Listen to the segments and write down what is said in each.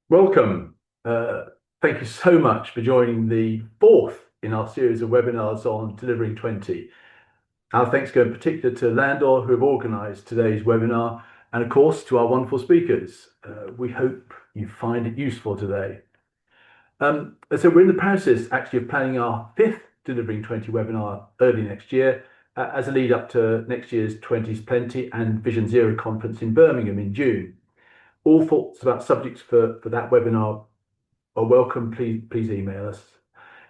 Welcome. Thank you so much for joining the fourth in our series of webinars on Delivering 20. Our thanks go in particular to Landor, who have organised today's webinar, and of course to our wonderful speakers. We hope you find it useful today. So we're in the process actually of planning our fifth Delivering 20 webinar early next year as a lead up to next year's 20's Plenty and Vision Zero conference in Birmingham in June. All thoughts about subjects for that webinar are welcome. Please email us,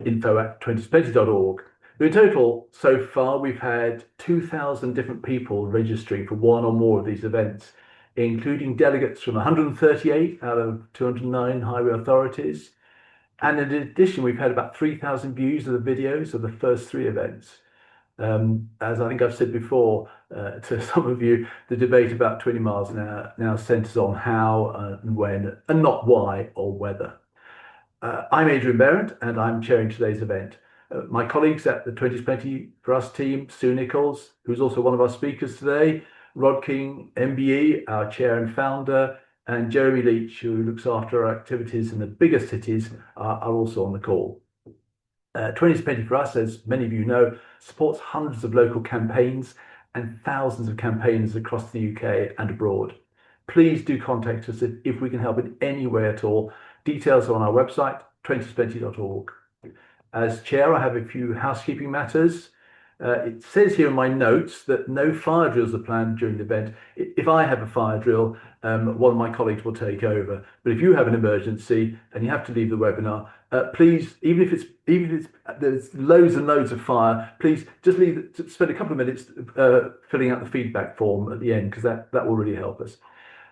info@20splenty.org. In total, so far, we've had 2,000 different people registering for one or more of these events, including delegates from 138 out of 209 highway authorities. And in addition, we've had about 3,000 views of the videos of the first three events. As I think I've said before to some of you, the debate about 20 miles an hour now centres on how and when, and not why or whether. I'm Adrian Berendt, and I'm chairing today's event. My colleagues at the 20's Plenty for Us team, Sue Nicholls, who's also one of our speakers today, Rod King, MBE, our chair and founder, and Jeremy Leach, who looks after our activities in the bigger cities, are also on the call. 20's Plenty for Us, as many of you know, supports hundreds of local campaigns and thousands of campaigners across the UK and abroad. Please do contact us if we can help in any way at all. Details are on our website, 20splenty.org. As chair, I have a few housekeeping matters. It says here in my notes that no fire drills are planned during the event. If I have a fire drill, one of my colleagues will take over. But if you have an emergency and you have to leave the webinar, please, even if there's loads and loads of fire, please just spend a couple of minutes filling out the feedback form at the end, because that will really help us.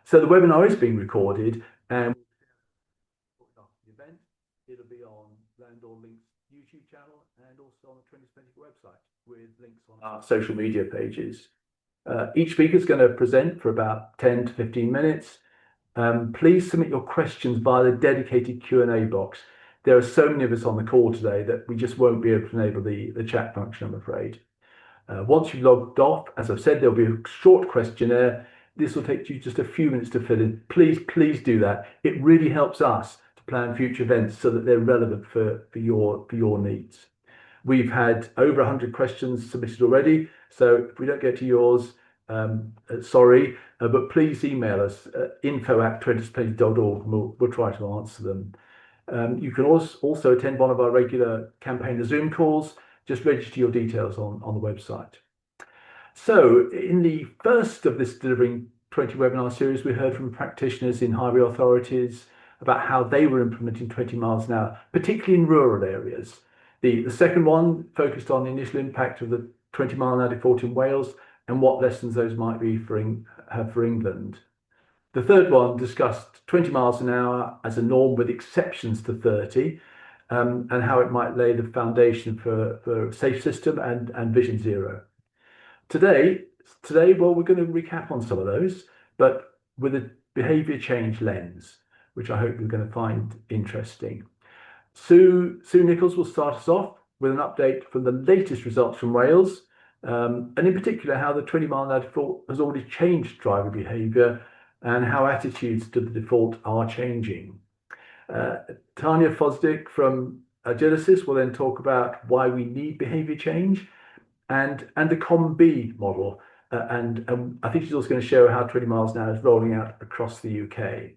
So the webinar is being recorded, and after the event, it'll be on Landor LINKS YouTube channel and also on the 20's Plenty website, with links on our social media pages. Each speaker is going to present for about 10 to 15 minutes. Please submit your questions via the dedicated Q&A box. There are so many of us on the call today that we just won't be able to enable the chat function, I'm afraid. Once you've logged off, as I've said, there'll be a short questionnaire. This will take you just a few minutes to fill in. Please do that. It really helps us to plan future events so that they're relevant for your needs. We've had over 100 questions submitted already, so if we don't get to yours, sorry, but please email us info@20splenty.org, and we'll try to answer them. You can also attend one of our regular campaigner Zoom calls. Just register your details on the website. So in the first of this Delivering 20 webinar series, we heard from practitioners in highway authorities about how they were implementing 20 miles an hour, particularly in rural areas. The second one focused on the initial impact of the 20 mile an hour default in Wales and what lessons those might be have for England. The third one discussed 20 miles an hour as a norm with exceptions to 30, and how it might lay the foundation for a safe system and Vision Zero. Today, well, we're going to recap on some of those, but with a behaviour change lens, which I hope you're going to find interesting. Sue Nicholls will start us off with an update from the latest results from Wales, and in particular how the 20 mile an hour default has already changed driver behaviour and how attitudes to the default are changing. Tanya Fosdick from Agilysis will then talk about why we need behaviour change and the COM-B model. And I think she's also going to show how 20 miles an hour is rolling out across the UK.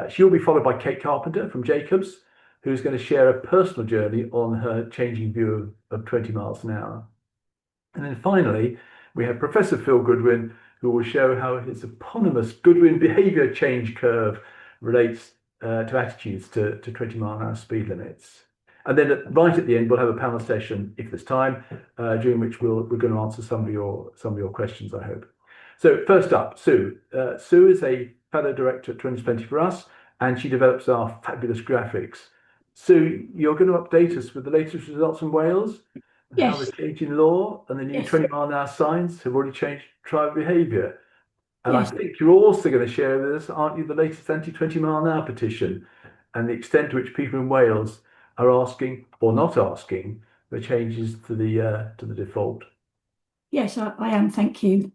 She'll be followed by Kate Carpenter from Jacobs, who's going to share a personal journey on her changing view of 20 miles an hour. And then finally, we have Professor Phil Goodwin, who will show how his eponymous Goodwin behaviour change curve relates to attitudes to 20 mile an hour speed limits. And then right at the end, we'll have a panel session, if there's time, during which we're going to answer some of your questions, I hope. So first up, Sue. Sue is a fellow director at 20's Plenty for Us, and she develops our fabulous graphics. Sue, you're going to update us with the latest results from Wales, and how the change in law and the new 20 mile an hour signs have already changed driver behaviour. And I think you're also going to share with us, aren't you, the latest anti-20 mile an hour petition and the extent to which people in Wales are asking or not asking for changes to the default. Yes, I am. Thank you.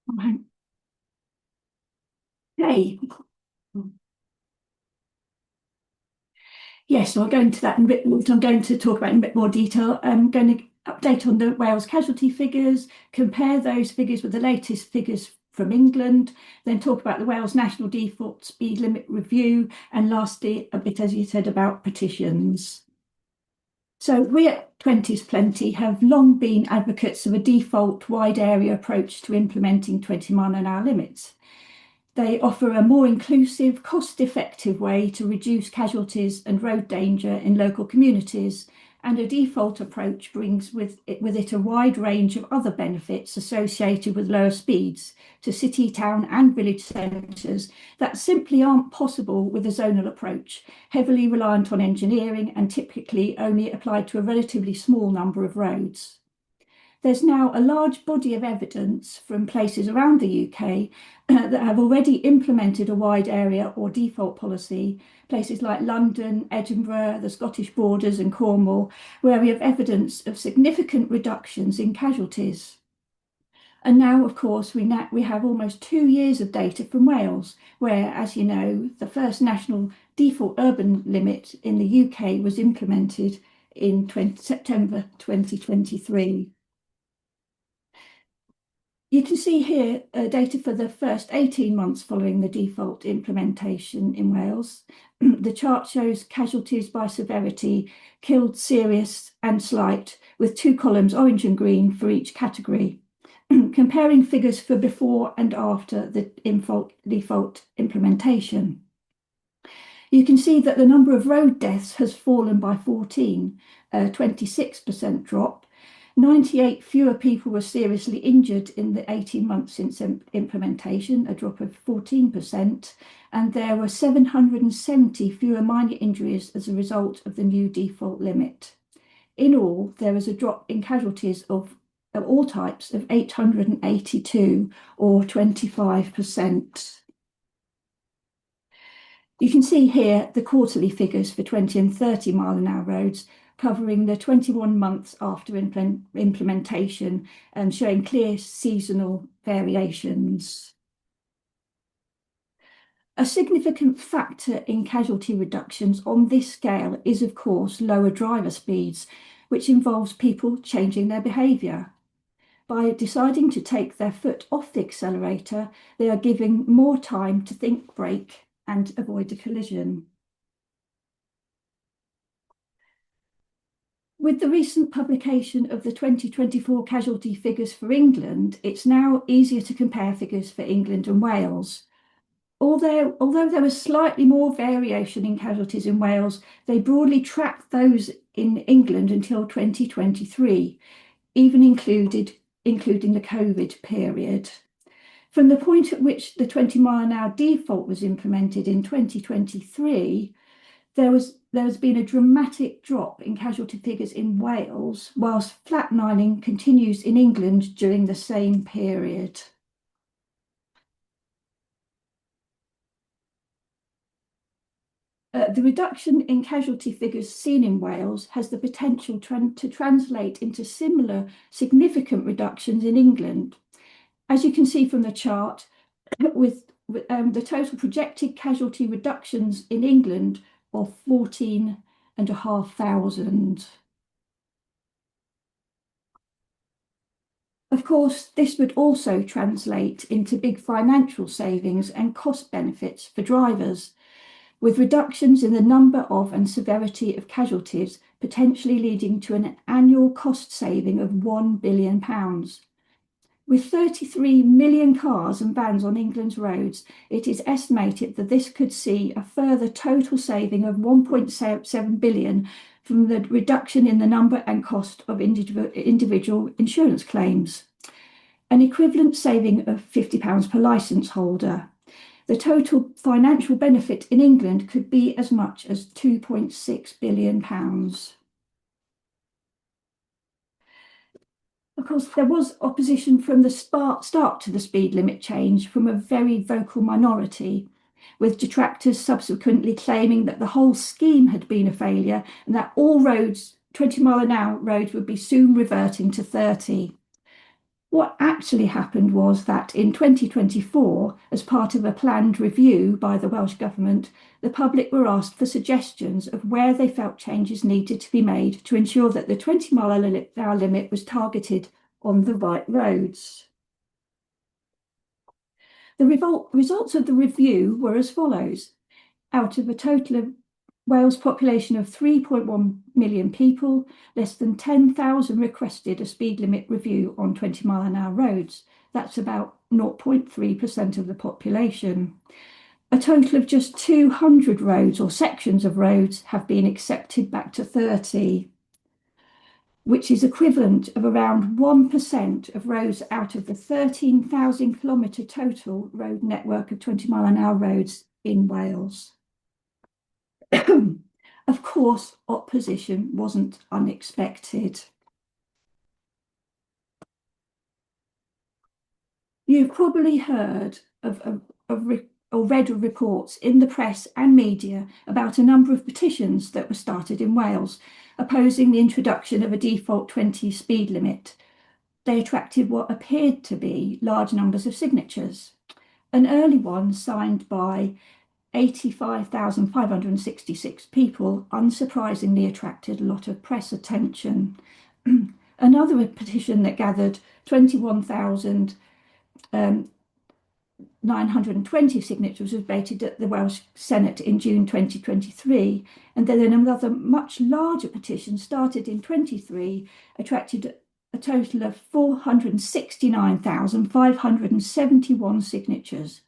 Okay. Yes, so I'll go into that in a bit. I'm going to talk about in a bit more detail. I'm going to update on the Wales casualty figures, compare those figures with the latest figures from England, then talk about the Wales National Default Speed Limit Review, and lastly, a bit, as you said, about petitions. So we at 20's Plenty have long been advocates of a default wide area approach to implementing 20-mile-an-hour limits. They offer a more inclusive, cost-effective way to reduce casualties and road danger in local communities, and a default approach brings with it a wide range of other benefits associated with lower speeds to city, town and village centres that simply aren't possible with a zonal approach, heavily reliant on engineering and typically only applied to a relatively small number of roads. There's now a large body of evidence from places around the UK that have already implemented a wide area or default policy, places like London, Edinburgh, the Scottish Borders and Cornwall, where we have evidence of significant reductions in casualties. And now, of course, we have almost 2 years of data from Wales, where, as you know, the first national default urban limit in the UK was implemented in September 2023. You can see here data for the first 18 months following the default implementation in Wales. The chart shows casualties by severity, killed, serious and slight, with 2 columns, orange and green, for each category. Comparing figures for before and after the default implementation. You can see that the number of road deaths has fallen by 14, a 26% drop. 98 fewer people were seriously injured in the 18 months since implementation, a drop of 14%, and there were 770 fewer minor injuries as a result of the new default limit. In all, there was a drop in casualties of all types of 882, or 25%. You can see here the quarterly figures for 20 and 30 mile-an-hour roads, covering the 21 months after implementation and showing clear seasonal variations. A significant factor in casualty reductions on this scale is, of course, lower driver speeds, which involves people changing their behaviour. By deciding to take their foot off the accelerator, they are giving more time to think, brake and avoid a collision. With the recent publication of the 2024 casualty figures for England, it's now easier to compare figures for England and Wales. Although there was slightly more variation in casualties in Wales, they broadly tracked those in England until 2023, even including the COVID period. From the point at which the 20-mile-an-hour default was implemented in 2023, there's been a dramatic drop in casualty figures in Wales, whilst flatlining continues in England during the same period. The reduction in casualty figures seen in Wales has the potential to translate into similar significant reductions in England. As you can see from the chart, with the total projected casualty reductions in England of 14,500. Of course, this would also translate into big financial savings and cost benefits for drivers, with reductions in the number of and severity of casualties potentially leading to an annual cost saving of £1 billion. With 33 million cars and vans on England's roads, it is estimated that this could see a further total saving of 1.7 billion from the reduction in the number and cost of individual insurance claims, an equivalent saving of £50 per licence holder. The total financial benefit in England could be as much as £2.6 billion. Of course, there was opposition from the start to the speed limit change from a very vocal minority, with detractors subsequently claiming that the whole scheme had been a failure and that all roads, 20-mile-an-hour roads, would be soon reverting to 30. What actually happened was that in 2024, as part of a planned review by the Welsh Government, the public were asked for suggestions of where they felt changes needed to be made to ensure that the 20-mile-an-hour limit was targeted on the right roads. The results of the review were as follows. Out of a total of Wales population of 3.1 million people, less than 10,000 requested a speed limit review on 20-mile-an-hour roads. That's about 0.3% of the population. A total of just 200 roads or sections of roads have been accepted back to 30, which is equivalent of around 1% of roads out of the 13,000 kilometre total road network of 20-mile-an-hour roads in Wales. Of course, opposition wasn't unexpected. You've probably heard or read of reports in the press and media about a number of petitions that were started in Wales opposing the introduction of a default 20 speed limit. They attracted what appeared to be large numbers of signatures. An early one signed by 85,566 people unsurprisingly attracted a lot of press attention. Another petition that gathered 21,920 signatures was debated at the Welsh Senate in June 2023, and then another much larger petition started in 23 attracted a total of 469,571 signatures.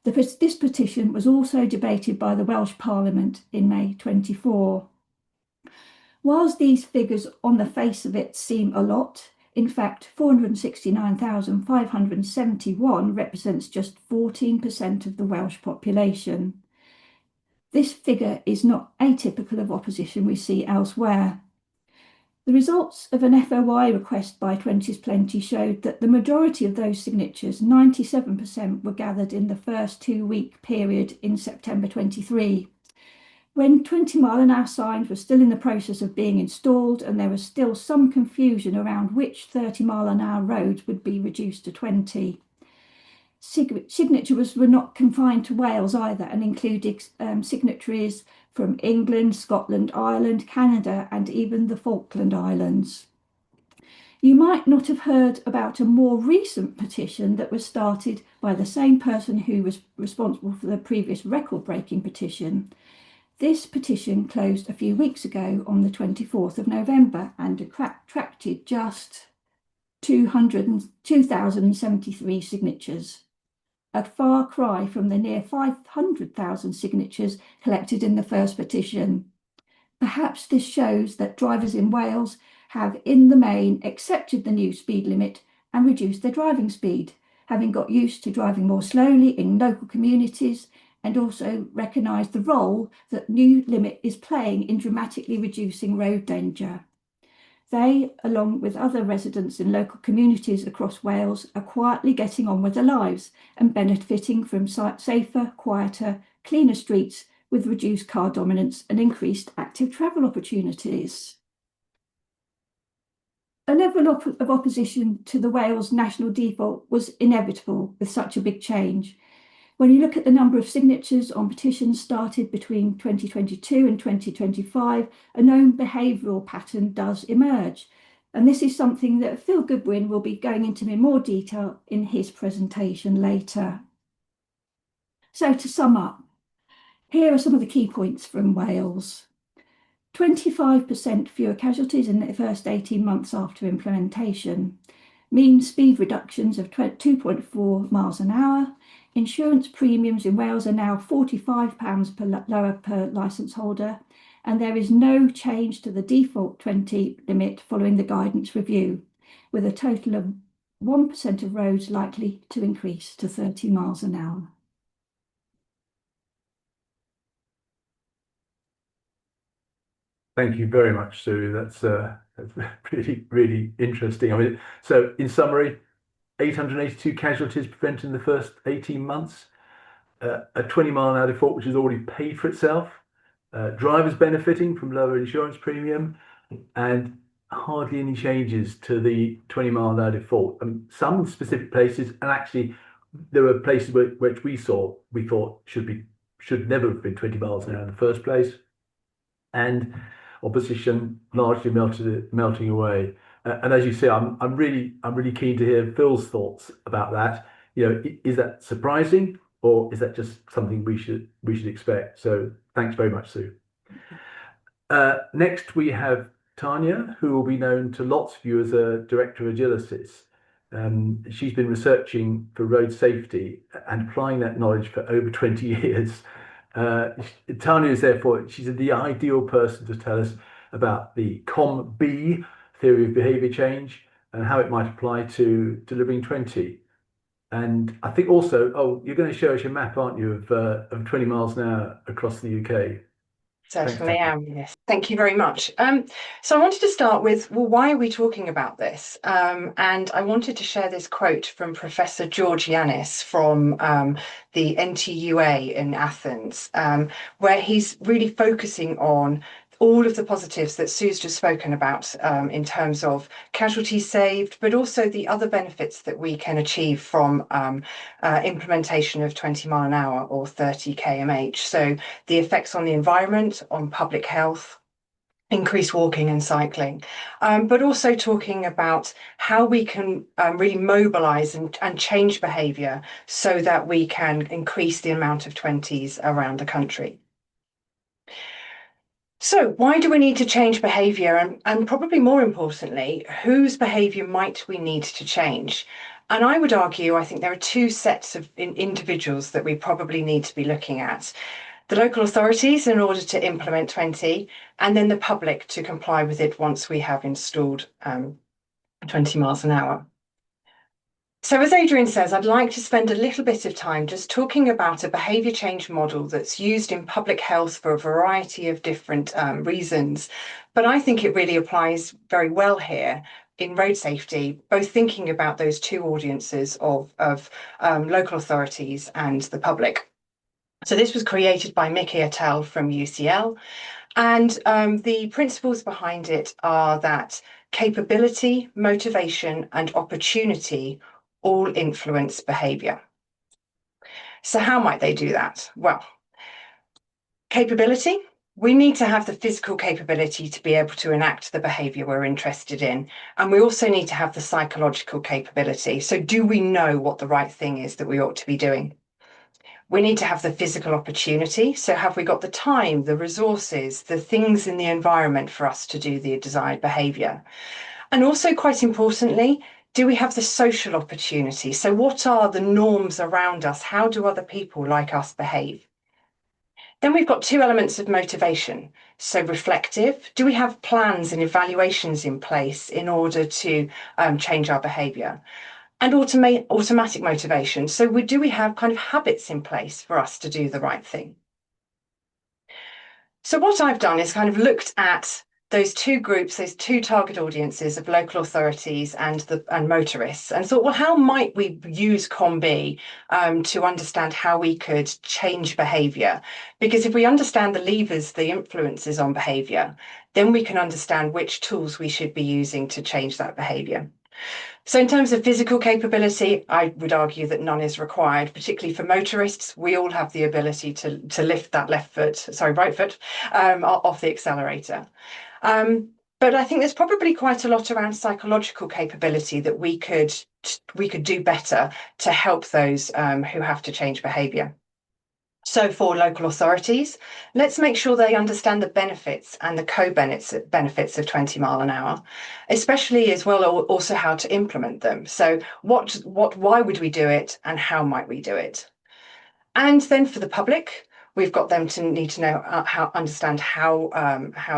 This petition was also debated by the Welsh Parliament in May 24. Whilst these figures on the face of it seem a lot, in fact, 469,571 represents just 14% of the Welsh population. This figure is not atypical of opposition we see elsewhere. The results of an FOI request by 20's Plenty showed that the majority of those signatures, 97%, were gathered in the first 2-week period in September 23, when 20-mile-an-hour signs were still in the process of being installed and there was still some confusion around which 30-mile-an-hour roads would be reduced to 20. Signatures were not confined to Wales either and included signatories from England, Scotland, Ireland, Canada, and even the Falkland Islands. You might not have heard about a more recent petition that was started by the same person who was responsible for the previous record-breaking petition. This petition closed a few weeks ago on the 24th of November and attracted just 2,073 signatures. A far cry from the near 500,000 signatures collected in the first petition. Perhaps this shows that drivers in Wales have, in the main, accepted the new speed limit and reduced their driving speed, having got used to driving more slowly in local communities and also recognised the role that new limit is playing in dramatically reducing road danger. They, along with other residents in local communities across Wales, are quietly getting on with their lives and benefiting from safer, quieter, cleaner streets with reduced car dominance and increased active travel opportunities. A level of opposition to the Wales national default was inevitable with such a big change. When you look at the number of signatures on petitions started between 2022 and 2025, a known behavioural pattern does emerge. And this is something that Phil Goodwin will be going into in more detail in his presentation later. So to sum up, here are some of the key points from Wales. 25% fewer casualties in the first 18 months after implementation. Mean speed reductions of 2.4 miles an hour. Insurance premiums in Wales are now £45 lower per licence holder, and there is no change to the default 20 limit following the guidance review, with a total of 1% of roads likely to increase to 30 miles an hour. Thank you very much, Sue. That's really, really interesting. I mean, so in summary, 882 casualties prevented in the first 18 months, a 20-mile-an-hour default which has already paid for itself, drivers benefiting from lower insurance premium, and hardly any changes to the 20-mile-an-hour default. Some specific places, and actually there were places which we thought should never have been 20 miles an hour in the first place, and opposition largely melting away. And as you say, I'm really keen to hear Phil's thoughts about that. Is that surprising, or is that just something we should expect? So thanks very much, Sue. Next, we have Tanya, who will be known to lots of you as a director of Agilysis. She's been researching for road safety and applying that knowledge for over 20 years. Tanya is therefore, she's the ideal person to tell us about the COM-B theory of behaviour change and how it might apply to delivering 20. And I think also, you're going to show us your map, aren't you, of 20 miles an hour across the UK? Certainly am, yes. Thank you very much. So I wanted to start with, well, why are we talking about this? And I wanted to share this quote from Professor Georgianis from the NTUA in Athens, where he's really focusing on all of the positives that Sue's just spoken about in terms of casualties saved, but also the other benefits that we can achieve from implementation of 20 mile an hour or 30 kmh. So the effects on the environment, on public health, increased walking and cycling, but also talking about how we can really mobilise and change behaviour so that we can increase the amount of 20s around the country. So why do we need to change behaviour? And probably more importantly, whose behaviour might we need to change? And I would argue, I think there are two sets of individuals that we probably need to be looking at. The local authorities in order to implement 20, and then the public to comply with it once we have installed 20 miles an hour. So as Adrian says, I'd like to spend a little bit of time just talking about a behaviour change model that's used in public health for a variety of different reasons. But I think it really applies very well here in road safety, both thinking about those two audiences of local authorities and the public. So this was created by Mickey et al. From UCL. And the principles behind it are that capability, motivation, and opportunity all influence behaviour. So how might they do that? Well, capability, we need to have the physical capability to be able to enact the behaviour we're interested in. And we also need to have the psychological capability. So do we know what the right thing is that we ought to be doing? We need to have the physical opportunity. So have we got the time, the resources, the things in the environment for us to do the desired behaviour? And also, quite importantly, do we have the social opportunity? So what are the norms around us? How do other people like us behave? Then we've got two elements of motivation. So reflective, do we have plans and evaluations in place in order to change our behaviour? And automatic motivation. So do we have kind of habits in place for us to do the right thing? So what I've done is kind of looked at those two groups, those two target audiences of local authorities and motorists, and thought, well, how might we use COM-B to understand how we could change behaviour? Because if we understand the levers, the influences on behaviour, then we can understand which tools we should be using to change that behaviour. So in terms of physical capability, I would argue that none is required, particularly for motorists. We all have the ability to lift that right foot off the accelerator. But I think there's probably quite a lot around psychological capability that we could do better to help those who have to change behaviour. So for local authorities, let's make sure they understand the benefits and the co-benefits of 20 mile an hour, especially as well also how to implement them. So why would we do it and how might we do it? And then for the public, we've got them to need to know understand how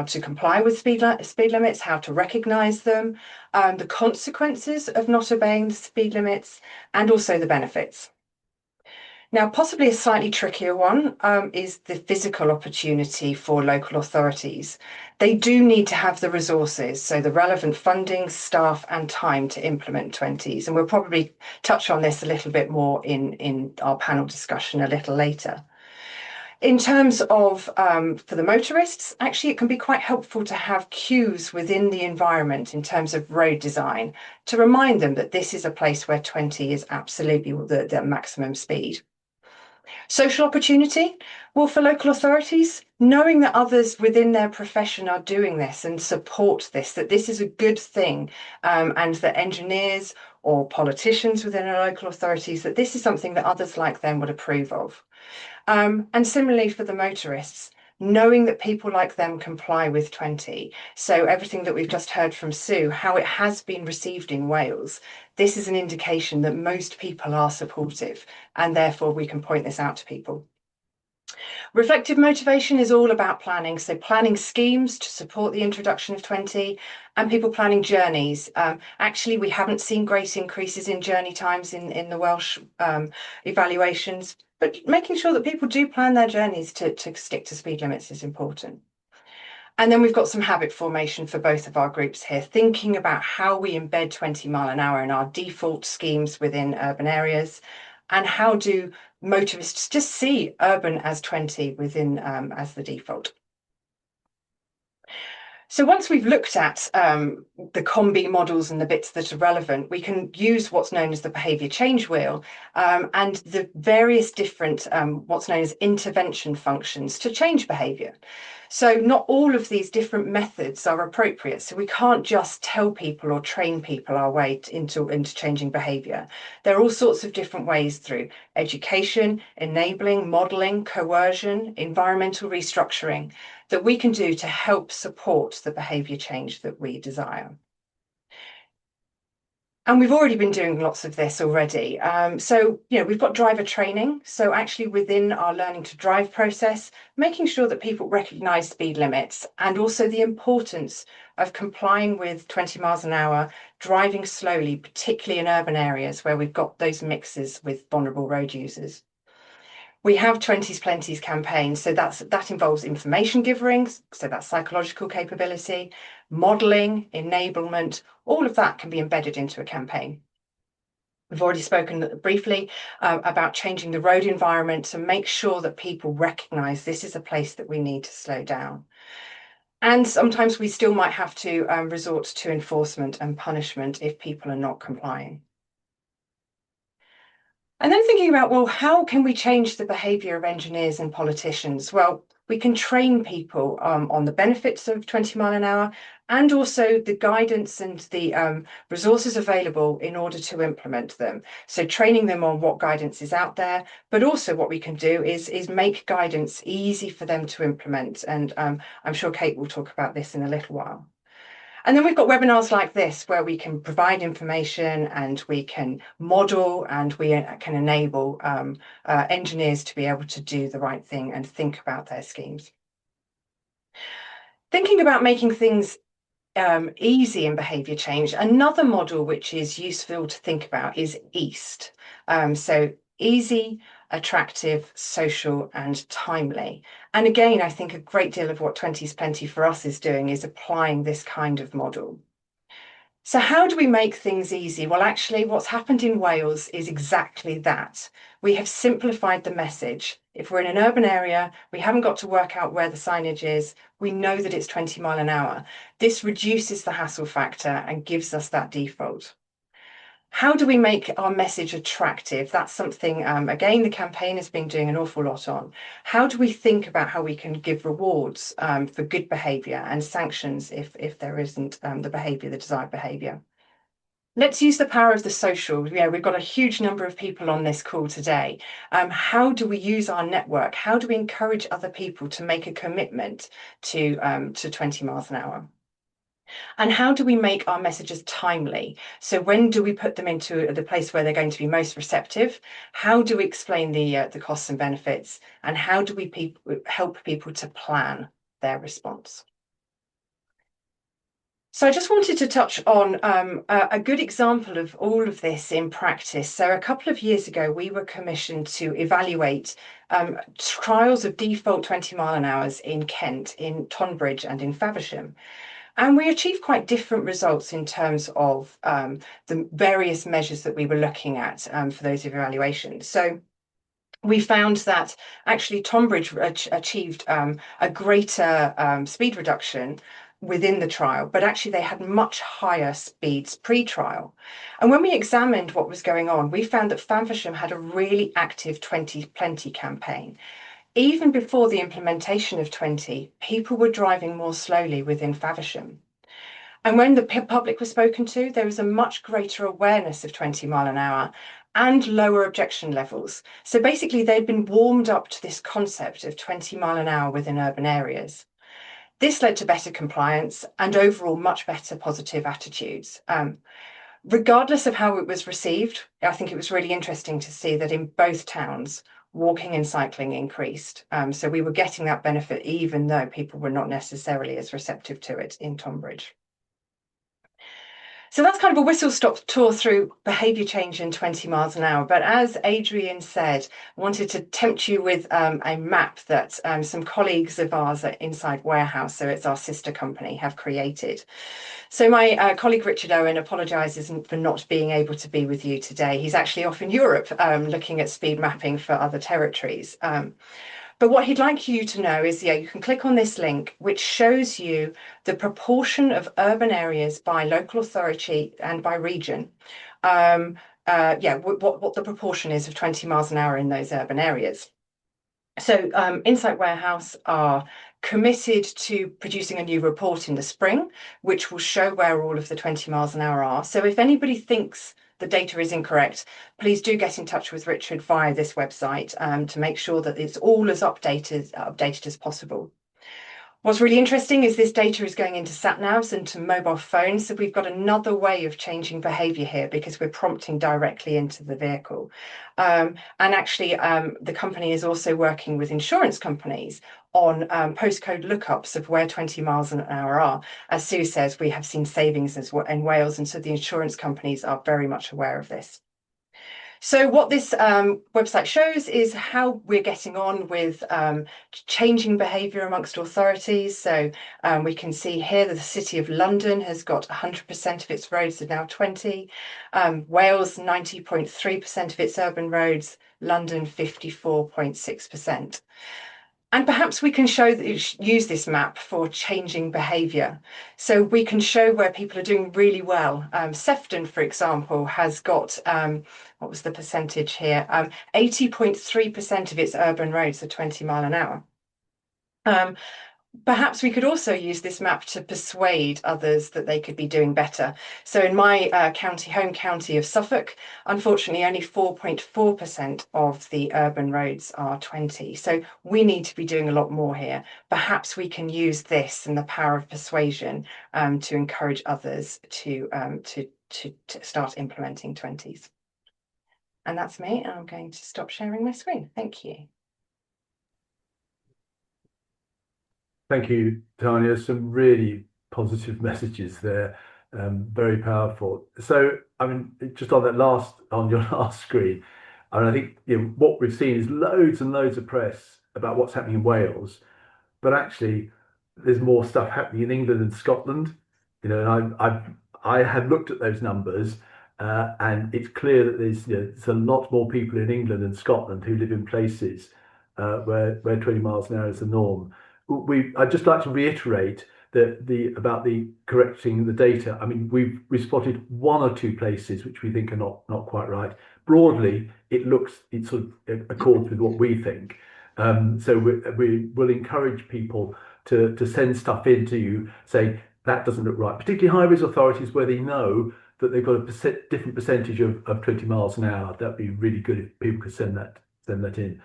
to comply with speed limits, how to recognise them, the consequences of not obeying the speed limits, and also the benefits. Now, possibly a slightly trickier one is the physical opportunity for local authorities. They do need to have the resources, so the relevant funding, staff and time to implement 20s. And we'll probably touch on this a little bit more in our panel discussion a little later. In terms of for the motorists, actually it can be quite helpful to have cues within the environment in terms of road design to remind them that this is a place where 20 is absolutely the maximum speed. Social opportunity, well, for local authorities, knowing that others within their profession are doing this and support this, that this is a good thing, and that engineers or politicians within our local authorities, that this is something that others like them would approve of. And similarly for the motorists, knowing that people like them comply with 20. So everything that we've just heard from Sue, how it has been received in Wales, this is an indication that most people are supportive, and therefore we can point this out to people. Reflective motivation is all about planning. So planning schemes to support the introduction of 20 and people planning journeys. Actually, we haven't seen great increases in journey times in the Welsh evaluations, but making sure that people do plan their journeys to stick to speed limits is important. And then we've got some habit formation for both of our groups here, thinking about how we embed 20 mile an hour in our default schemes within urban areas, and how do motorists just see urban as 20 within as the default. So once we've looked at the COM-B models and the bits that are relevant, we can use what's known as the behaviour change wheel and the various different what's known as intervention functions to change behaviour. So not all of these different methods are appropriate. So we can't just tell people or train people our way into changing behaviour. There are all sorts of different ways through education, enabling, modelling, coercion, environmental restructuring that we can do to help support the behaviour change that we desire. And we've already been doing lots of this already. So, we've got driver training. So actually within our learning to drive process, making sure that people recognise speed limits and also the importance of complying with 20 miles an hour, driving slowly, particularly in urban areas where we've got those mixes with vulnerable road users. We have 20s Plenties campaigns, so that involves information giving, so that's psychological capability, modelling, enablement, all of that can be embedded into a campaign. We've already spoken briefly about changing the road environment to make sure that people recognise this is a place that we need to slow down. And sometimes we still might have to resort to enforcement and punishment if people are not complying. And then thinking about, well, how can we change the behaviour of engineers and politicians? Well, we can train people on the benefits of 20 mile an hour and also the guidance and the resources available in order to implement them. So training them on what guidance is out there, but also what we can do is make guidance easy for them to implement. And I'm sure Kate will talk about this in a little while. And then we've got webinars like this where we can provide information and we can model and we can enable engineers to be able to do the right thing and think about their schemes. Thinking about making things easy in behaviour change, another model which is useful to think about is EAST. So easy, attractive, social and timely. And again, I think a great deal of what 20's Plenty for us is doing is applying this kind of model. So how do we make things easy? Well, actually, what's happened in Wales is exactly that. We have simplified the message. If we're in an urban area, we haven't got to work out where the signage is. We know that it's 20 mile an hour. This reduces the hassle factor and gives us that default. How do we make our message attractive? That's something, again, the campaign has been doing an awful lot on. How do we think about how we can give rewards for good behaviour and sanctions if there isn't the desired behaviour? Let's use the power of the social. We've got a huge number of people on this call today. How do we use our network? How do we encourage other people to make a commitment to 20 miles an hour? And how do we make our messages timely? So when do we put them into the place where they're going to be most receptive? How do we explain the costs and benefits? And how do we help people to plan their response? So I just wanted to touch on a good example of all of this in practice. So a couple of years ago, we were commissioned to evaluate trials of default 20 mile an hour in Kent, in Tonbridge and in Faversham. And we achieved quite different results in terms of the various measures that we were looking at for those evaluations. So we found that actually Tonbridge achieved a greater speed reduction within the trial, but actually they had much higher speeds pre-trial. And when we examined what was going on, we found that Faversham had a really active 20 Plenty campaign. Even before the implementation of 20, people were driving more slowly within Faversham. And when the public was spoken to, there was a much greater awareness of 20 mile an hour and lower objection levels. So basically, they'd been warmed up to this concept of 20 mile an hour within urban areas. This led to better compliance and overall much better positive attitudes. Regardless of how it was received, I think it was really interesting to see that in both towns, walking and cycling increased. So we were getting that benefit even though people were not necessarily as receptive to it in Tonbridge. So that's kind of a whistle-stop tour through behaviour change in 20 miles an hour. But as Adrian said, I wanted to tempt you with a map that some colleagues of ours at Inside Warehouse, so it's our sister company, have created. So my colleague Richard Owen apologises for not being able to be with you today. He's actually off in Europe looking at speed mapping for other territories. But what he'd like you to know is, you can click on this link, which shows you the proportion of urban areas by local authority and by region. What the proportion is of 20 miles an hour in those urban areas. So Insight Warehouse are committed to producing a new report in the spring, which will show where all of the 20 miles an hour are. So if anybody thinks the data is incorrect, please do get in touch with Richard via this website to make sure that it's all as updated as possible. What's really interesting is this data is going into sat-navs and to mobile phones, so we've got another way of changing behaviour here because we're prompting directly into the vehicle. And actually, the company is also working with insurance companies on postcode lookups of where 20 miles an hour are. As Sue says, we have seen savings as well in Wales, and so the insurance companies are very much aware of this. So what this website shows is how we're getting on with changing behaviour amongst authorities. So we can see here that the City of London has got 100% of its roads are now 20. Wales, 90.3% of its urban roads. London, 54.6%. And perhaps we can use this map for changing behaviour. So we can show where people are doing really well. Sefton, for example, has got, what was the percentage here? 80.3% of its urban roads are 20 mile an hour. Perhaps we could also use this map to persuade others that they could be doing better. So in my home county of Suffolk, unfortunately, only 4.4% of the urban roads are 20. So we need to be doing a lot more here. Perhaps we can use this and the power of persuasion to encourage others to start implementing 20s. And that's me. I'm going to stop sharing my screen. Thank you. Thank you, Tanya. Some really positive messages there, very powerful. So, I mean, just on your last screen, I mean, I think what we've seen is loads and loads of press about what's happening in Wales, but actually, there's more stuff happening in England and Scotland. And I have looked at those numbers, and it's clear that there's a lot more people in England and Scotland who live in places where 20 miles an hour is the norm. I'd just like to reiterate that about the correcting the data. I mean, we've spotted one or two places which we think are not quite right. Broadly, it sort of accords with what we think. So we will encourage people to send stuff in to you saying that doesn't look right, particularly high-risk authorities where they know that they've got a different percentage of 20 miles an hour. That'd be really good if people could send that in.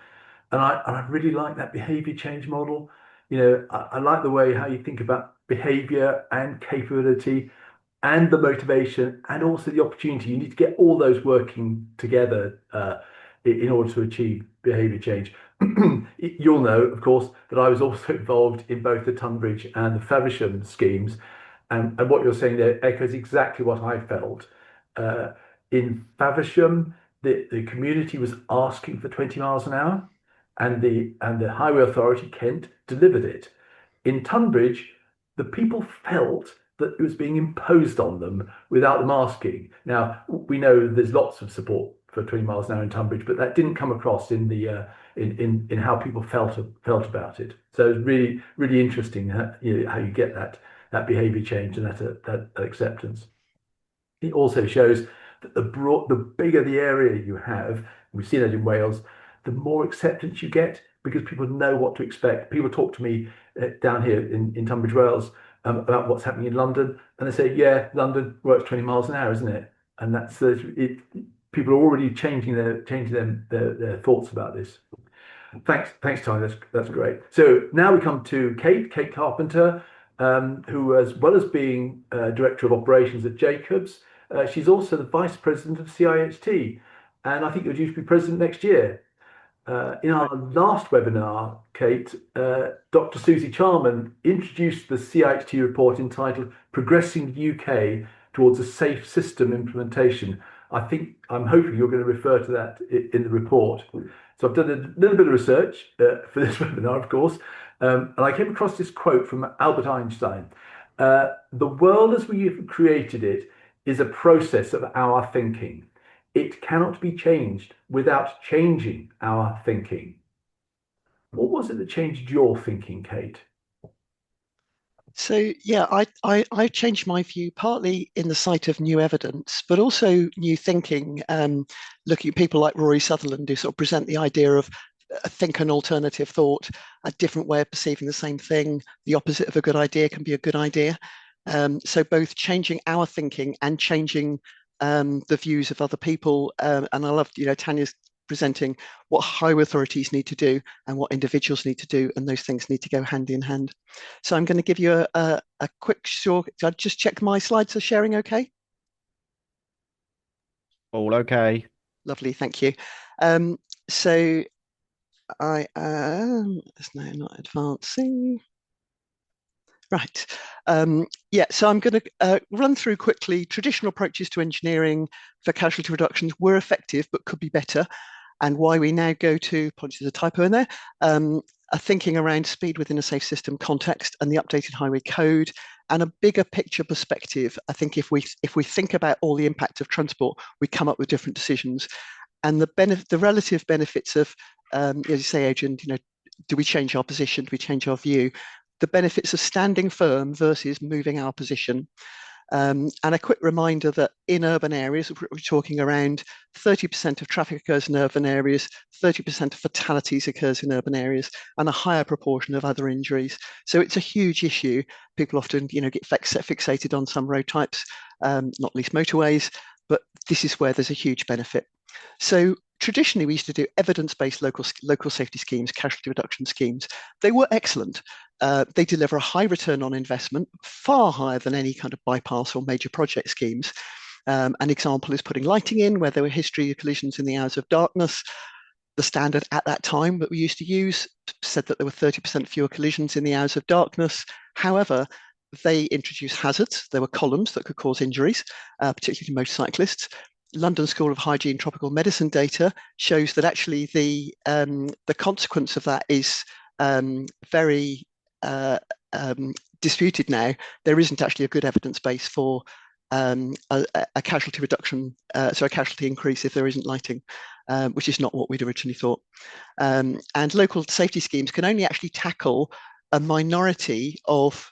And I really like that behaviour change model. I like the way how you think about behavior and capability and the motivation and also the opportunity. You need to get all those working together in order to achieve behavior change. You'll know, of course, that I was also involved in both the Tunbridge and the Faversham schemes. And what you're saying there echoes exactly what I felt. In Faversham, the community was asking for 20 miles an hour. And the Highway Authority, Kent, delivered it. In Tunbridge, the people felt that it was being imposed on them without them asking. Now, we know there's lots of support for 20 miles an hour in Tunbridge, but that didn't come across in the in how people felt about it. So it's really interesting how you get that behaviour change and that acceptance. It also shows that the bigger the area you have, we've seen that in Wales, the more acceptance you get because people know what to expect. People talk to me down here in Tunbridge, Wales, about what's happening in London, and they say, "Yeah, London works 20 miles an hour, isn't it?" And that's it. People are already changing their thoughts about this. Thanks, Tanya. That's great. So now we come to Kate Carpenter, who, as well as being Director of Operations at Jacobs, she's also the Vice President of CIHT, and I think you're due to be President next year. In our last webinar, Kate, Dr. Susie Charman introduced the CIHT report entitled Progressing the UK Towards a Safe System Implementation. I'm hoping you're going to refer to that in the report. So I've done a little bit of research for this webinar, of course, and I came across this quote from Albert Einstein. The world as we have created it is a process of our thinking. It cannot be changed without changing our thinking. What was it that changed your thinking, Kate? So yeah, I changed my view partly in the sight of new evidence, but also new thinking. Looking at people like Rory Sutherland, who sort of present the idea of think an alternative thought, a different way of perceiving the same thing. The opposite of a good idea can be a good idea. So both changing our thinking and changing the views of other people. And I loved, Tanya's presenting what highway authorities need to do and what individuals need to do, and those things need to go hand in hand. So I'm going to give you a quick short. I'll just check my slides are sharing okay. All okay. Lovely, thank you. So I am, it's now not advancing. Right. Yeah, so I'm going to run through quickly. Traditional approaches to engineering for casualty reductions were effective, but could be better. And why we now go to, apologies, there's a typo in there, a thinking around speed within a safe system context and the updated highway code and a bigger picture perspective. I think if we think about all the impact of transport, we come up with different decisions. And the relative benefits of, as you say, Adrian, do we change our position? Do we change our view? The benefits of standing firm versus moving our position. And a quick reminder that in urban areas, we're talking around 30% of traffic occurs in urban areas, 30% of fatalities occurs in urban areas, and a higher proportion of other injuries. So it's a huge issue. People often, get fixated on some road types, not least motorways, but this is where there's a huge benefit. So traditionally, we used to do evidence-based local safety schemes, casualty reduction schemes. They were excellent. They deliver a high return on investment, far higher than any kind of bypass or major project schemes. An example is putting lighting in where there were history of collisions in the hours of darkness. The standard at that time that we used to use said that there were 30% fewer collisions in the hours of darkness. However, they introduced hazards. There were columns that could cause injuries, particularly to motorcyclists. London School of Hygiene Tropical Medicine data shows that actually the consequence of that is very disputed now. There isn't actually a good evidence base for a casualty reduction, so a casualty increase if there isn't lighting, which is not what we'd originally thought. And local safety schemes can only actually tackle a minority of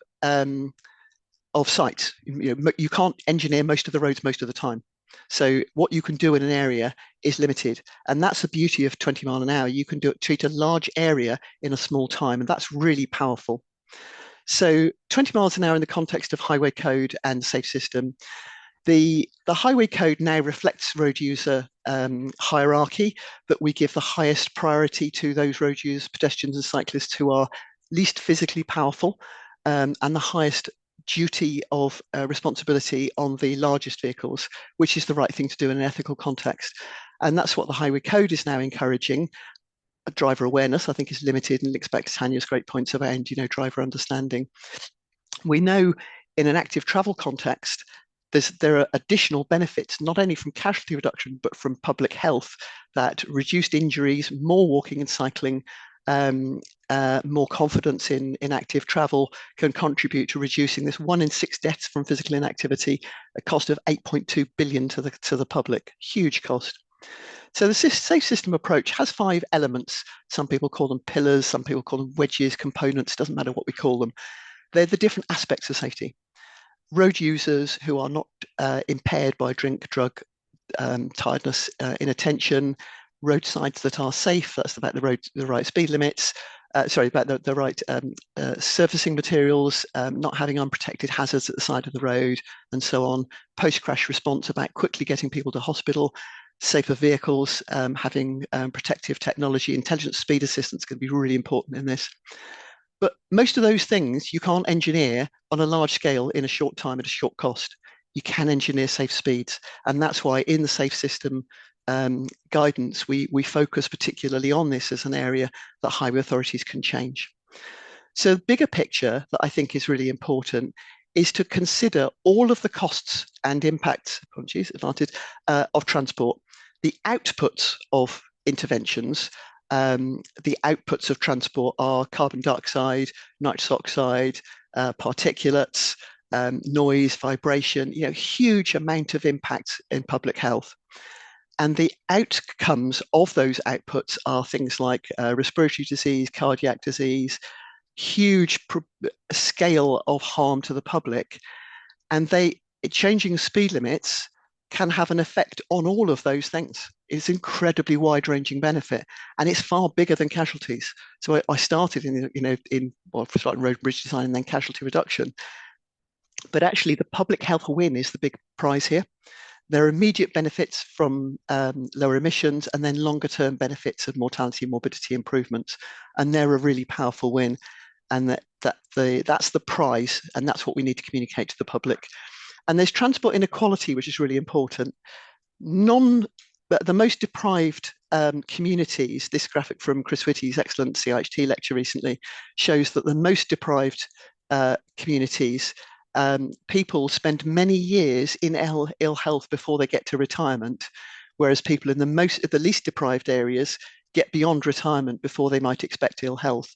sites. You can't engineer most of the roads most of the time. So what you can do in an area is limited. And that's the beauty of 20 mile an hour. You can treat a large area in a small time, and that's really powerful. So 20 miles an hour in the context of highway code and safe system. The highway code now reflects road user hierarchy, that we give the highest priority to those road users, pedestrians and cyclists who are least physically powerful, and the highest duty of responsibility on the largest vehicles, which is the right thing to do in an ethical context. And that's what the highway code is now encouraging. Driver awareness, I think, is limited, and links back to Tanya's great points around, driver understanding. We know in an active travel context, there are additional benefits, not only from casualty reduction, but from public health, that reduced injuries, more walking and cycling, more confidence in active travel can contribute to reducing this 1 in 6 deaths from physical inactivity, a cost of 8.2 billion to the public, huge cost. So the safe system approach has 5 elements. Some people call them pillars, some people call them wedges, components, doesn't matter what we call them. They're the different aspects of safety. Road users who are not impaired by drink, drug, tiredness, inattention, roadsides that are safe, that's about the right speed limits, about the right surfacing materials, not having unprotected hazards at the side of the road, and so on. Post-crash response, about quickly getting people to hospital. Safer vehicles, having protective technology, intelligent speed assistance can be really important in this. But most of those things you can't engineer on a large scale in a short time at a short cost. You can engineer safe speeds. And that's why in the safe system guidance, we focus particularly on this as an area that highway authorities can change. So the bigger picture that I think is really important is to consider all of the costs and impacts, of transport, the outputs of interventions. The outputs of transport are carbon dioxide, nitrous oxide, particulates, noise, vibration, huge amount of impact in public health. And the outcomes of those outputs are things like respiratory disease, cardiac disease, huge scale of harm to the public. And changing speed limits can have an effect on all of those things. It's incredibly wide-ranging benefit, and it's far bigger than casualties. So I started in road and bridge design and then casualty reduction. But actually, the public health win is the big prize here. There are immediate benefits from lower emissions, and then longer-term benefits of mortality and morbidity improvements, and they're a really powerful win. And that's the prize, and that's what we need to communicate to the public. And there's transport inequality, which is really important. The most deprived communities, this graphic from Chris Whitty's excellent CIHT lecture recently, shows that the most deprived communities, people spend many years in ill health before they get to retirement, whereas people in the least deprived areas get beyond retirement before they might expect ill health.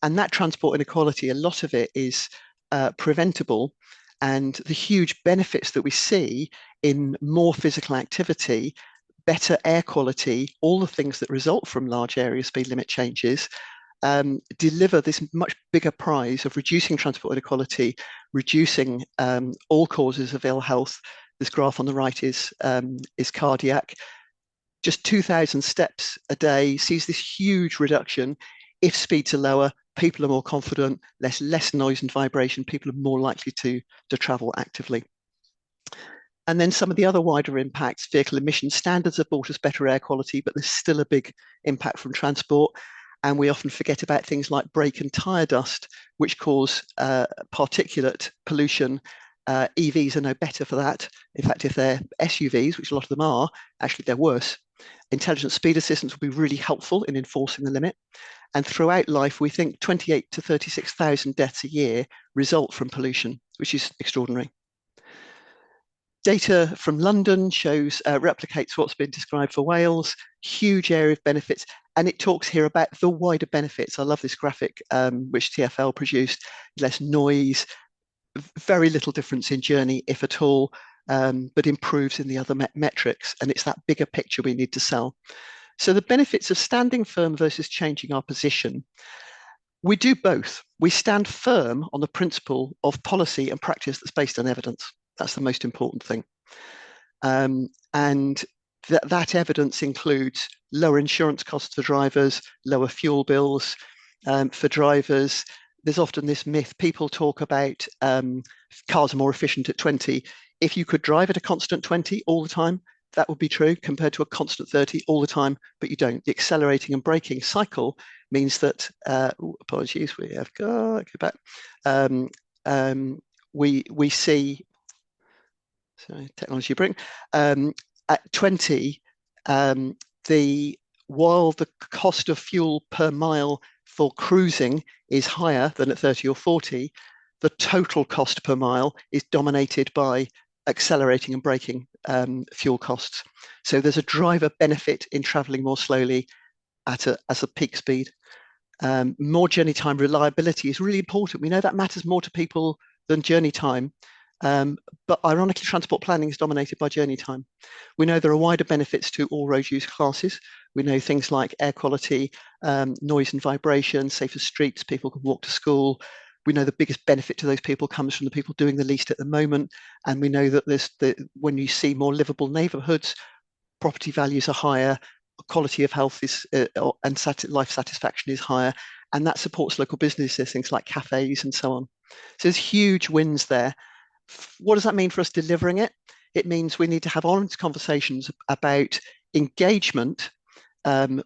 And that transport inequality, a lot of it is preventable. And the huge benefits that we see in more physical activity, better air quality, all the things that result from large area speed limit changes, deliver this much bigger prize of reducing transport inequality, reducing all causes of ill health. This graph on the right is cardiac. Just 2,000 steps a day sees this huge reduction. If speeds are lower, people are more confident, less noise and vibration, people are more likely to travel actively. And then some of the other wider impacts, vehicle emission standards have brought us better air quality, but there's still a big impact from transport. And we often forget about things like brake and tyre dust, which cause particulate pollution. EVs are no better for that. In fact, if they're SUVs, which a lot of them are, actually they're worse. Intelligent speed assistance will be really helpful in enforcing the limit. And throughout life, we think 28 to 36,000 deaths a year result from pollution, which is extraordinary. Data from London shows, replicates what's been described for Wales, huge area of benefits. And it talks here about the wider benefits. I love this graphic, which TfL produced, less noise, very little difference in journey, if at all, but improves in the other metrics. And it's that bigger picture we need to sell. So the benefits of standing firm versus changing our position. We do both. We stand firm on the principle of policy and practice that's based on evidence. That's the most important thing. And that evidence includes lower insurance costs for drivers, lower fuel bills for drivers. There's often this myth, people talk about cars are more efficient at 20. If you could drive at a constant 20 all the time, that would be true compared to a constant 30 all the time, but you don't. The accelerating and braking cycle means that, apologies, we have got, go back. We see, sorry, technology bring, at 20, while the cost of fuel per mile for cruising is higher than at 30 or 40, the total cost per mile is dominated by accelerating and braking fuel costs. So there's a driver benefit in traveling more slowly at a peak speed. More journey time reliability is really important. We know that matters more to people than journey time. But ironically, transport planning is dominated by journey time. We know there are wider benefits to all road use classes. We know things like air quality, noise and vibration, safer streets, people can walk to school. We know the biggest benefit to those people comes from the people doing the least at the moment. And we know that when you see more livable neighbourhoods, property values are higher, quality of health is and life satisfaction is higher, and that supports local businesses, things like cafes and so on. So there's huge wins there. What does that mean for us delivering it? It means we need to have honest conversations about engagement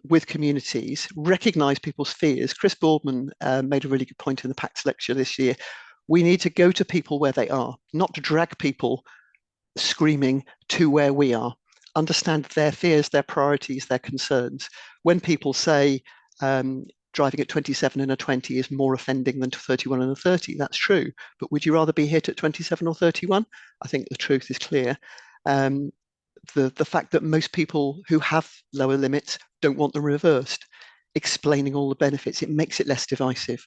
with communities, recognise people's fears. Chris Boardman made a really good point in the PACT lecture this year. We need to go to people where they are, not to drag people screaming to where we are. Understand their fears, their priorities, their concerns. When people say driving at 27 and a 20 is more offending than 31 and a 30, that's true. But would you rather be hit at 27 or 31? I think the truth is clear. The fact that most people who have lower limits don't want them reversed, explaining all the benefits, it makes it less divisive.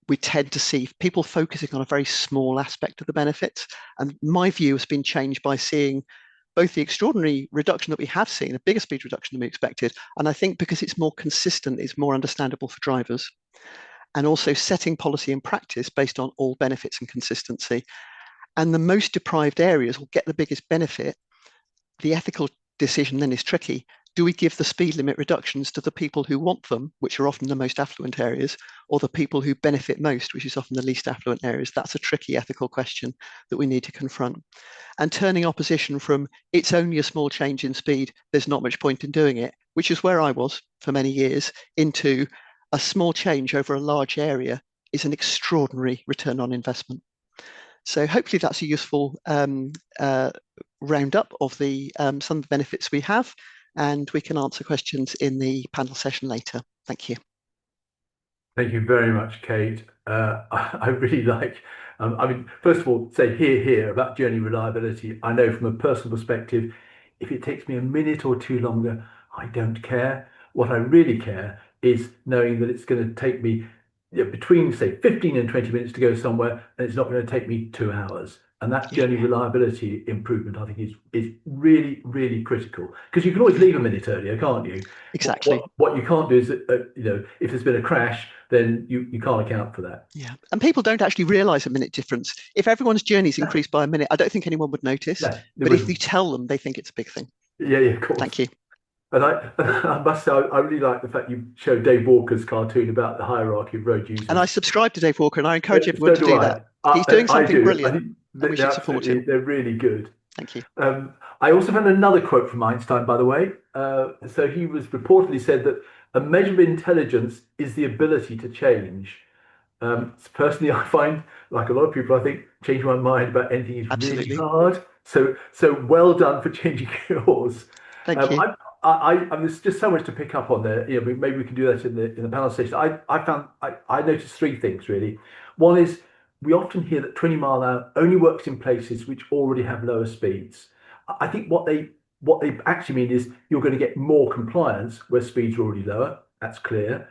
We tend to see people focusing on a very small aspect of the benefits. And my view has been changed by seeing both the extraordinary reduction that we have seen, a bigger speed reduction than we expected, and I think because it's more consistent, it's more understandable for drivers, and also setting policy in practice based on all benefits and consistency. And the most deprived areas will get the biggest benefit. The ethical decision then is tricky. Do we give the speed limit reductions to the people who want them, which are often the most affluent areas, or the people who benefit most, which is often the least affluent areas? That's a tricky ethical question that we need to confront. And turning opposition from it's only a small change in speed, there's not much point in doing it, which is where I was for many years, into a small change over a large area is an extraordinary return on investment. So hopefully that's a useful roundup of some of the benefits we have, and we can answer questions in the panel session later. Thank you. Thank you very much, Kate. I really like, I mean, first of all, say here about journey reliability. I know from a personal perspective, if it takes me a minute or two longer, I don't care. What I really care is knowing that it's going to take me between, say, 15 and 20 minutes to go somewhere, and it's not going to take me 2 hours. And that journey reliability improvement, I think, is really, really critical, because you can always leave a minute earlier, can't you? Exactly. What you can't do is, if there's been a crash, then you can't account for that. Yeah, and people don't actually realise a minute difference. If everyone's journeys increased by a minute, I don't think anyone would notice. No, but if you tell them, they think it's a big thing. Yeah, of course. Thank you. And I must say, I really like the fact you showed Dave Walker's cartoon about the hierarchy of road users. And I subscribe to Dave Walker, and I encourage everyone to do that. He's doing something brilliant. We should support him. They're really good. Thank you. I also found another quote from Einstein, by the way. So he was reportedly said that a measure of intelligence is the ability to change. Personally, I find, like a lot of people, I think changing my mind about anything is really hard. So well done for changing yours. Thank you. There's just so much to pick up on there. Maybe we can do that in the panel session. I noticed three things really. One is we often hear that 20 mile an hour only works in places which already have lower speeds. I think what they actually mean is you're going to get more compliance where speeds are already lower. That's clear.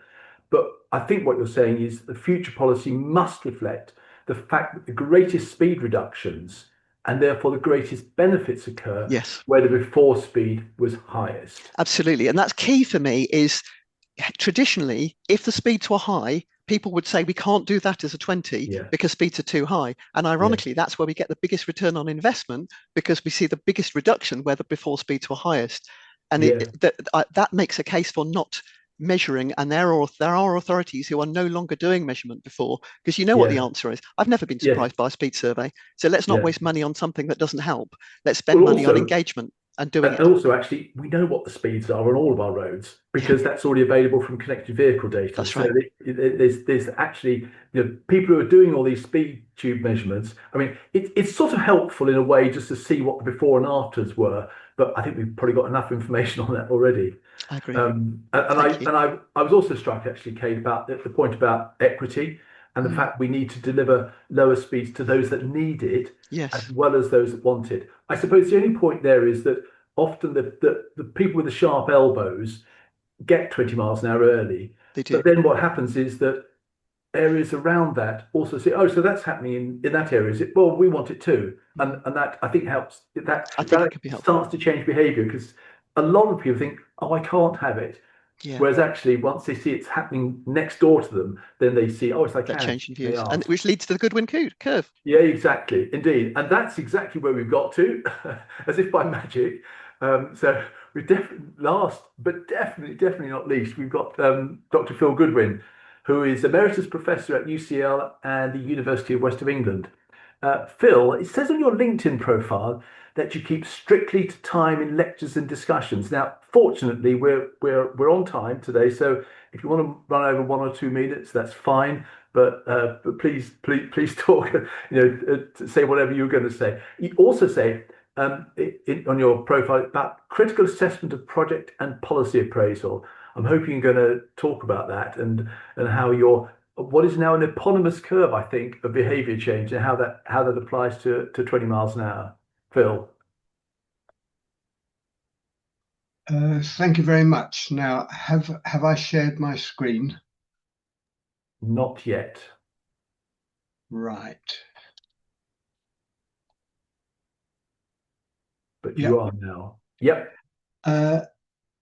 But I think what you're saying is the future policy must reflect the fact that the greatest speed reductions and therefore the greatest benefits occur where the before speed was highest. Absolutely. And that's key for me is traditionally, if the speeds were high, people would say we can't do that as a 20 because speeds are too high. And ironically, that's where we get the biggest return on investment, because we see the biggest reduction where the before speeds were highest. And that makes a case for not measuring, and there are authorities who are no longer doing measurement before, because you know what the answer is. I've never been surprised by a speed survey, so let's not waste money on something that doesn't help. Let's spend money on engagement and doing it. And also, actually, we know what the speeds are on all of our roads because that's already available from connected vehicle data. That's right. So there's actually people who are doing all these speed tube measurements. I mean, it's sort of helpful in a way just to see what the before and afters were, but I think we've probably got enough information on that already. I agree. I was also struck actually, Kate, about the point about equity and the fact we need to deliver lower speeds to those that need it, as well as those that want it. I suppose the only point there is that often the people with the sharp elbows get 20 miles an hour early. They do. But then what happens is that areas around that also say, oh, so that's happening in that area. Is it? Well, we want it too, and that I think helps. I think That it could be helpful. starts to change behaviour, because a lot of people think, oh, I can't have it. Yeah. Whereas actually, once they see it's happening next door to them, then they see, oh, it's like That change in they views, and ask. which leads to the Goodwin curve. Yeah, exactly, indeed, and that's exactly where we've got to, as if by magic. So we definitely last, but definitely not least, we've got Dr. Phil Goodwin, who is Emeritus Professor at UCL and the University of West of England. Phil, it says on your LinkedIn profile that you keep strictly to time in lectures and discussions. Now, fortunately, we're on time today, so if you want to run over 1 or 2 minutes, that's fine. But please talk. Say whatever you're going to say. You also say on your profile about critical assessment of project and policy appraisal. I'm hoping you're going to talk about that and how what is now an eponymous curve, I think, of behaviour change, and how that applies to 20 miles an hour. Phil. Thank you very much. Now, have I shared my screen? Not yet. Right. But you are now. Yep.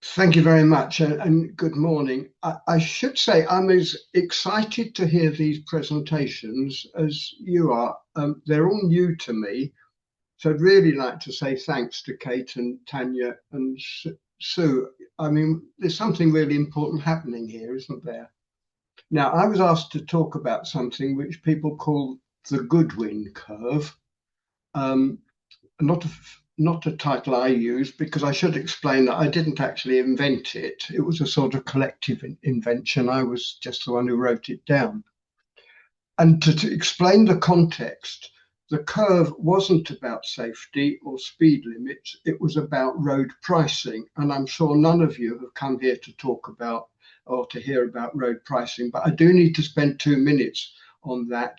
Thank you very much, and good morning. I should say I'm as excited to hear these presentations as you are. They're all new to me, so I'd really like to say thanks to Kate and Tanya and Sue. I mean, there's something really important happening here, isn't there? Now, I was asked to talk about something which people call the Goodwin curve. Not a title I use, because I should explain that I didn't actually invent it. It was a sort of collective invention. I was just the one who wrote it down. And to explain the context, the curve wasn't about safety or speed limits. It was about road pricing. And I'm sure none of you have come here to talk about or to hear about road pricing, but I do need to spend 2 minutes on that.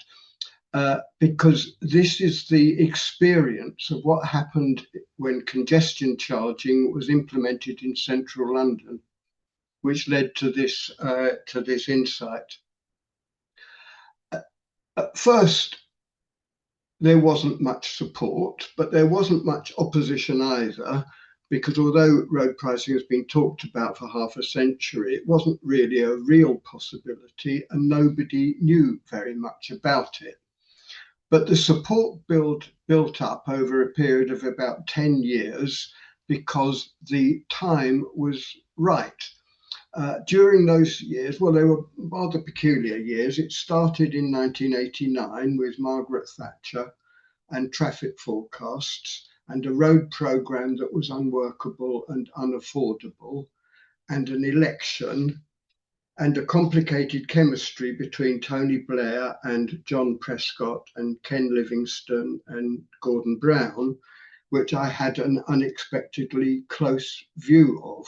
Because this is the experience of what happened when congestion charging was implemented in central London, which led to this insight. At first, there wasn't much support, but there wasn't much opposition either, because although road pricing has been talked about for half a century, it wasn't really a real possibility, and nobody knew very much about it. But the support built up over a period of about 10 years because the time was right. During those years, well, they were rather peculiar years. It started in 1989 with Margaret Thatcher and traffic forecasts and a road programme that was unworkable and unaffordable, and an election and a complicated chemistry between Tony Blair and John Prescott and Ken Livingstone and Gordon Brown, which I had an unexpectedly close view of.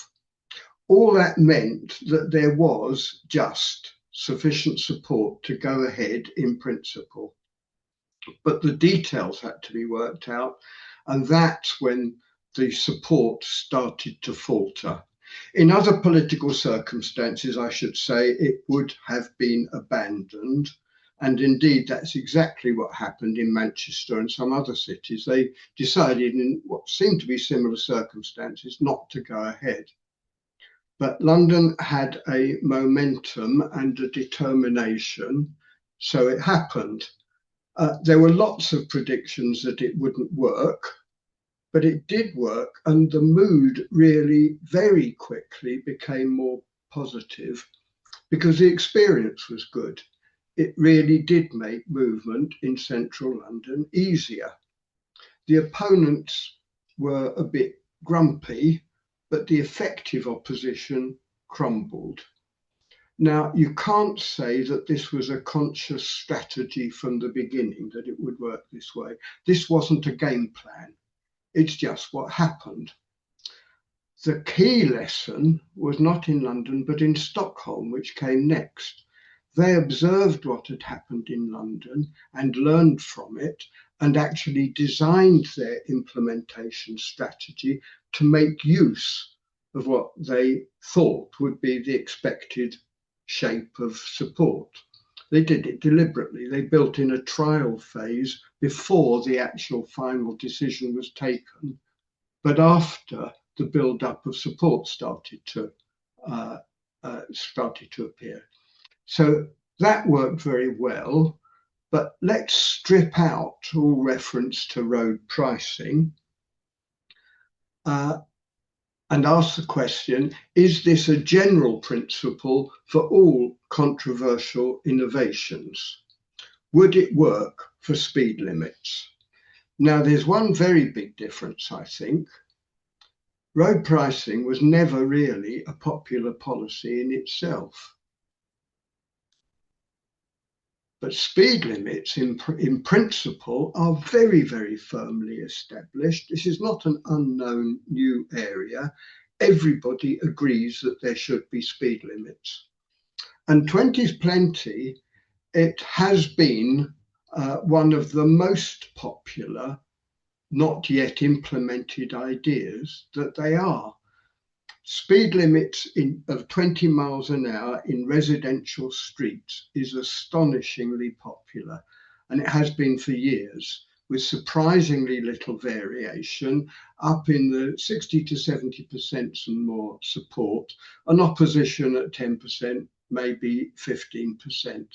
All that meant that there was just sufficient support to go ahead in principle. But the details had to be worked out, and that's when the support started to falter. In other political circumstances, I should say, it would have been abandoned. And indeed, that's exactly what happened in Manchester and some other cities. They decided in what seemed to be similar circumstances not to go ahead. But London had a momentum and a determination, so it happened. There were lots of predictions that it wouldn't work, but it did work, and the mood really very quickly became more positive because the experience was good. It really did make movement in central London easier. The opponents were a bit grumpy, but the effective opposition crumbled. Now, you can't say that this was a conscious strategy from the beginning, that it would work this way. This wasn't a game plan. It's just what happened. The key lesson was not in London, but in Stockholm, which came next. They observed what had happened in London and learned from it, and actually designed their implementation strategy to make use of what they thought would be the expected shape of support. They did it deliberately. They built in a trial phase before the actual final decision was taken, but after the build-up of support started to appear. So that worked very well. But let's strip out all reference to road pricing and ask the question, is this a general principle for all controversial innovations? Would it work for speed limits? Now, there's one very big difference, I think. Road pricing was never really a popular policy in itself. But speed limits in principle are very, very firmly established. This is not an unknown new area. Everybody agrees that there should be speed limits. And 20's plenty, it has been one of the most popular, not yet implemented ideas that they are. Speed limits of 20 miles an hour in residential streets is astonishingly popular, and it has been for years, with surprisingly little variation, up in the 60 to 70% and more support, and opposition at 10%, maybe 15%.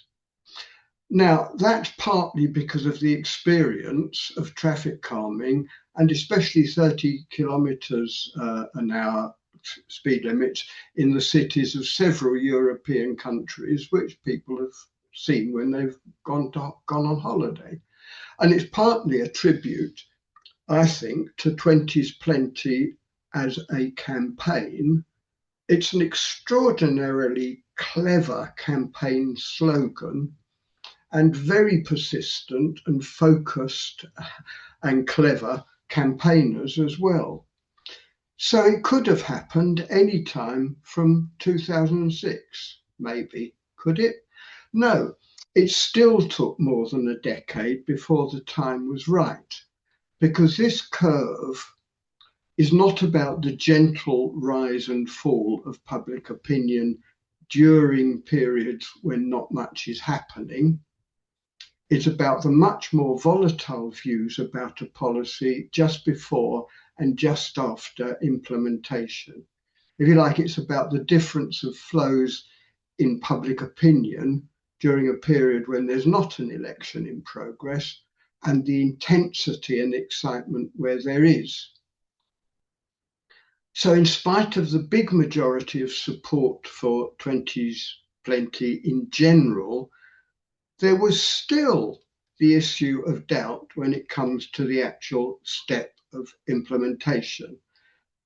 Now, that's partly because of the experience of traffic calming, and especially 30 kilometres an hour speed limits in the cities of several European countries, which people have seen when they've gone on holiday. And it's partly a tribute, I think, to 20's plenty as a campaign. It's an extraordinarily clever campaign slogan and very persistent and focused and clever campaigners as well. So it could have happened any time from 2006, maybe, could it? No, it still took more than a decade before the time was right, because this curve is not about the gentle rise and fall of public opinion during periods when not much is happening. It's about the much more volatile views about a policy just before and just after implementation. If you like, it's about the difference of flows in public opinion during a period when there's not an election in progress, and the intensity and excitement where there is. So in spite of the big majority of support for 20's plenty in general, there was still the issue of doubt when it comes to the actual step of implementation.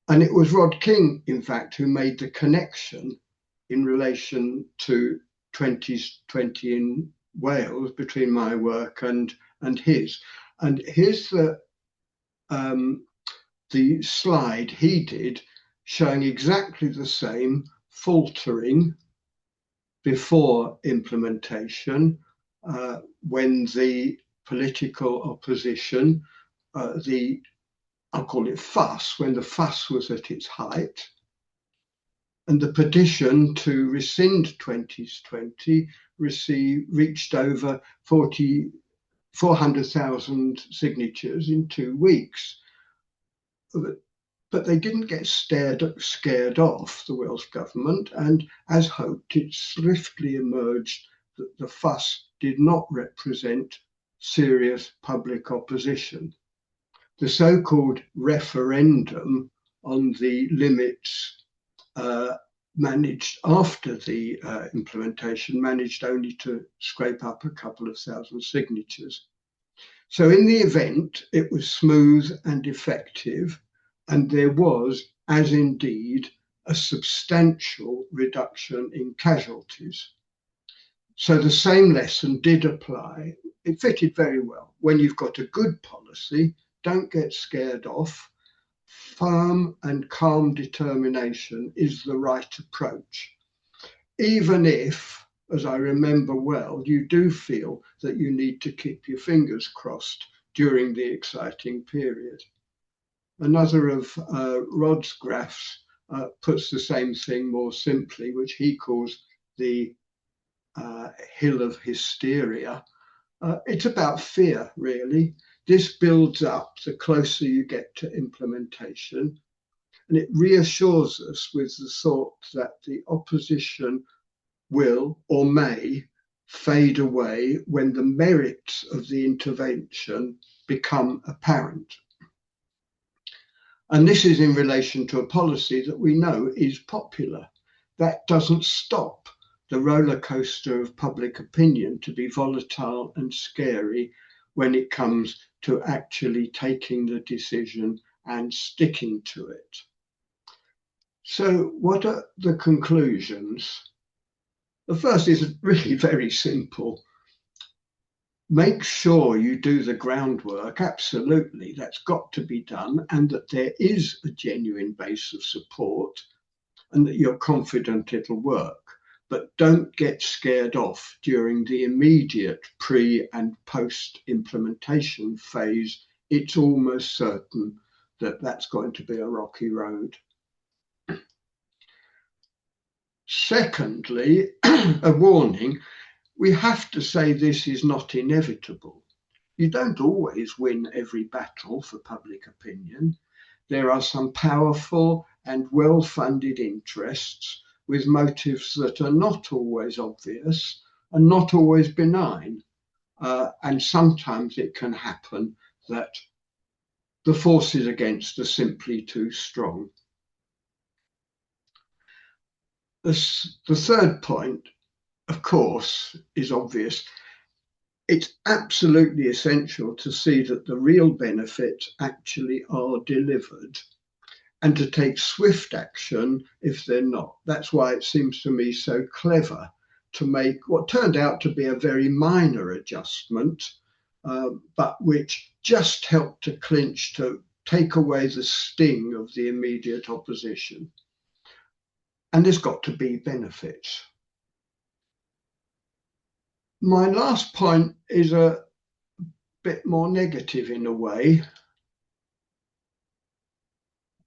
And it was Rod King, in fact, who made the connection in relation to 20's plenty in Wales between my work and his. And here's the slide he did showing exactly the same faltering before implementation when the political opposition, I'll call it fuss, when the fuss was at its height, and the petition to rescind 20's plenty reached over 400,000 signatures in 2 weeks. But they didn't get scared off, the Welsh government, and as hoped, it swiftly emerged that the fuss did not represent serious public opposition. The so-called referendum on the limits managed after the implementation managed only to scrape up a couple of thousand signatures. So in the event, it was smooth and effective, and there was, as indeed, a substantial reduction in casualties. So the same lesson did apply. It fitted very well. When you've got a good policy, don't get scared off. Firm and calm determination is the right approach. Even if, as I remember well, you do feel that you need to keep your fingers crossed during the exciting period. Another of Rod's graphs puts the same thing more simply, which he calls the hill of hysteria. It's about fear, really. This builds up the closer you get to implementation, and it reassures us with the thought that the opposition will or may fade away when the merits of the intervention become apparent. And this is in relation to a policy that we know is popular. That doesn't stop the roller coaster of public opinion to be volatile and scary when it comes to actually taking the decision and sticking to it. So what are the conclusions? The first is really very simple. Make sure you do the groundwork, absolutely, that's got to be done, and that there is a genuine base of support and that you're confident it'll work. But don't get scared off during the immediate pre and post implementation phase. It's almost certain that that's going to be a rocky road. Secondly, a warning, we have to say this is not inevitable. You don't always win every battle for public opinion. There are some powerful and well-funded interests with motives that are not always obvious and not always benign. And sometimes it can happen that the forces against are simply too strong. The third point, of course, is obvious. It's absolutely essential to see that the real benefits actually are delivered and to take swift action if they're not. That's why it seems to me so clever to make what turned out to be a very minor adjustment, but which just helped to clinch, to take away the sting of the immediate opposition. And there's got to be benefits. My last point is a bit more negative in a way.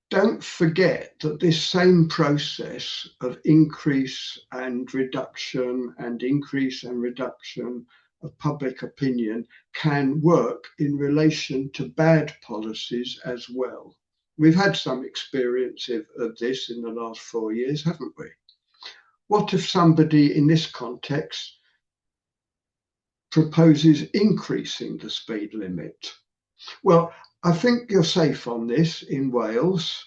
Don't forget that this same process of increase and reduction and increase and reduction of public opinion can work in relation to bad policies as well. We've had some experience of this in the last 4 years, haven't we? What if somebody in this context proposes increasing the speed limit? Well, I think you're safe on this in Wales.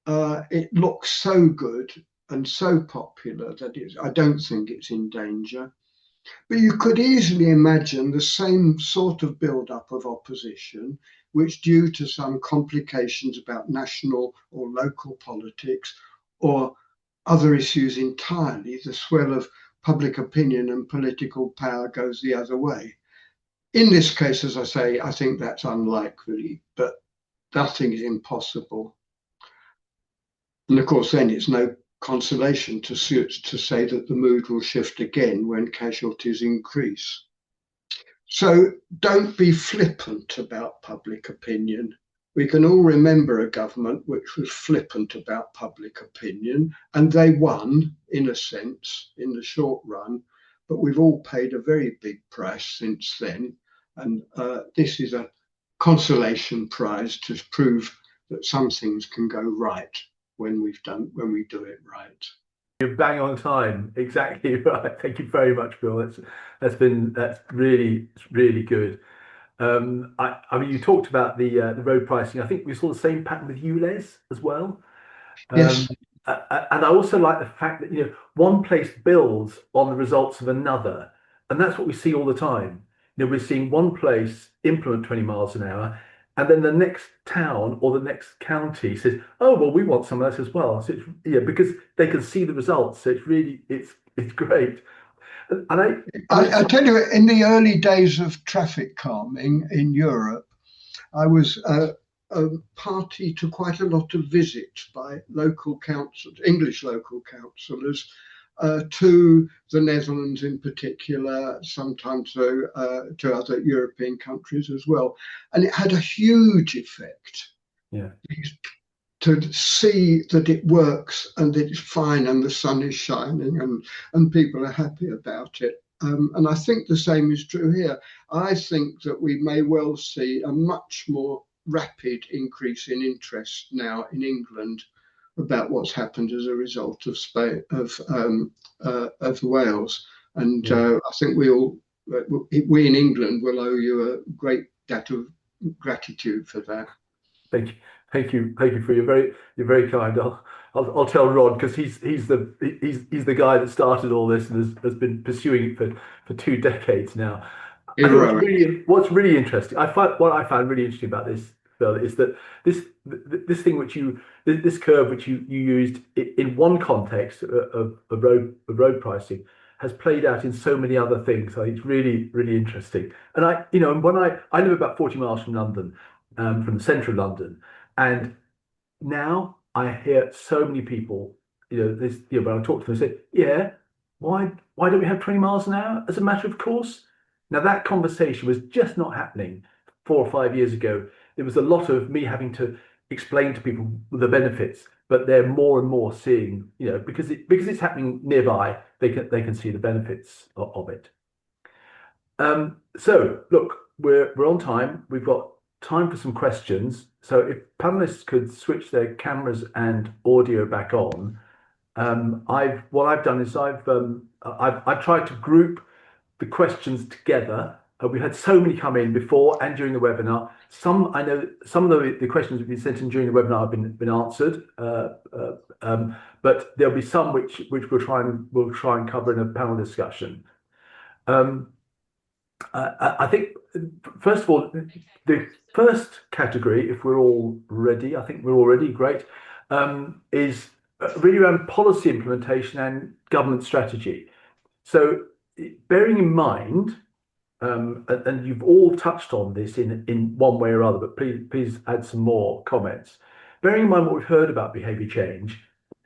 It looks so good and so popular that I don't think it's in danger. But you could easily imagine the same sort of build-up of opposition, which due to some complications about national or local politics or other issues entirely, the swell of public opinion and political power goes the other way. In this case, as I say, I think that's unlikely, but nothing is impossible. And of course, then it's no consolation to say that the mood will shift again when casualties increase. So don't be flippant about public opinion. We can all remember a government which was flippant about public opinion, and they won, in a sense, in the short run, but we've all paid a very big price since then. And this is a consolation prize to prove that some things can go right when we do it right. You're bang on time, exactly right. Thank you very much, Bill. That's really good. I mean, you talked about the road pricing. I think we saw the same pattern with ULEZ as well. Yes. And I also like the fact that one place builds on the results of another, and that's what we see all the time. We're seeing one place implement 20 miles an hour, and then the next town or the next county says, "Oh, well, we want some of that as well." So it's, because they can see the results. So it's really it's great. And I tell you, in the early days of traffic calming in Europe, I was a party to quite a lot of visits by local councils, English local councillors, to the Netherlands in particular, sometimes to other European countries as well. And it had a huge effect. Yeah. These to see that it works and that it's fine and the sun is shining and people are happy about it. And I think the same is true here. I think that we may well see a much more rapid increase in interest now in England about what's happened as a result of Wales. And I think we in England will owe you a great debt of gratitude for that. Thank you for your very kind. I'll tell Rod, because he's the guy that started all this and has been pursuing it for 2 decades now. What's really interesting, what I found really interesting about this, Phil, is that this thing this curve which you used in one context of road pricing has played out in so many other things. So it's really interesting. And I live about 40 miles from London, from the centre of London, and now I hear so many people, when I talk to them, say, yeah, why don't we have 20 miles an hour as a matter of course? Now that conversation was just not happening 4 or 5 years ago. There was a lot of me having to explain to people the benefits, but they're more and more seeing, because it's happening nearby, they can see the benefits of it. So look, we're on time. We've got time for some questions. So if panelists could switch their cameras and audio back on. What I've done is I've tried to group the questions together. We had so many come in before and during the webinar. I know some of the questions that have been sent in during the webinar have been answered, but there'll be some which we'll try and cover in a panel discussion. I think, first of all, the first category, if we're all ready, I think we're all ready, great, is really around policy implementation and government strategy. So bearing in mind, and you've all touched on this in one way or other, but please add some more comments. Bearing in mind what we've heard about behaviour change,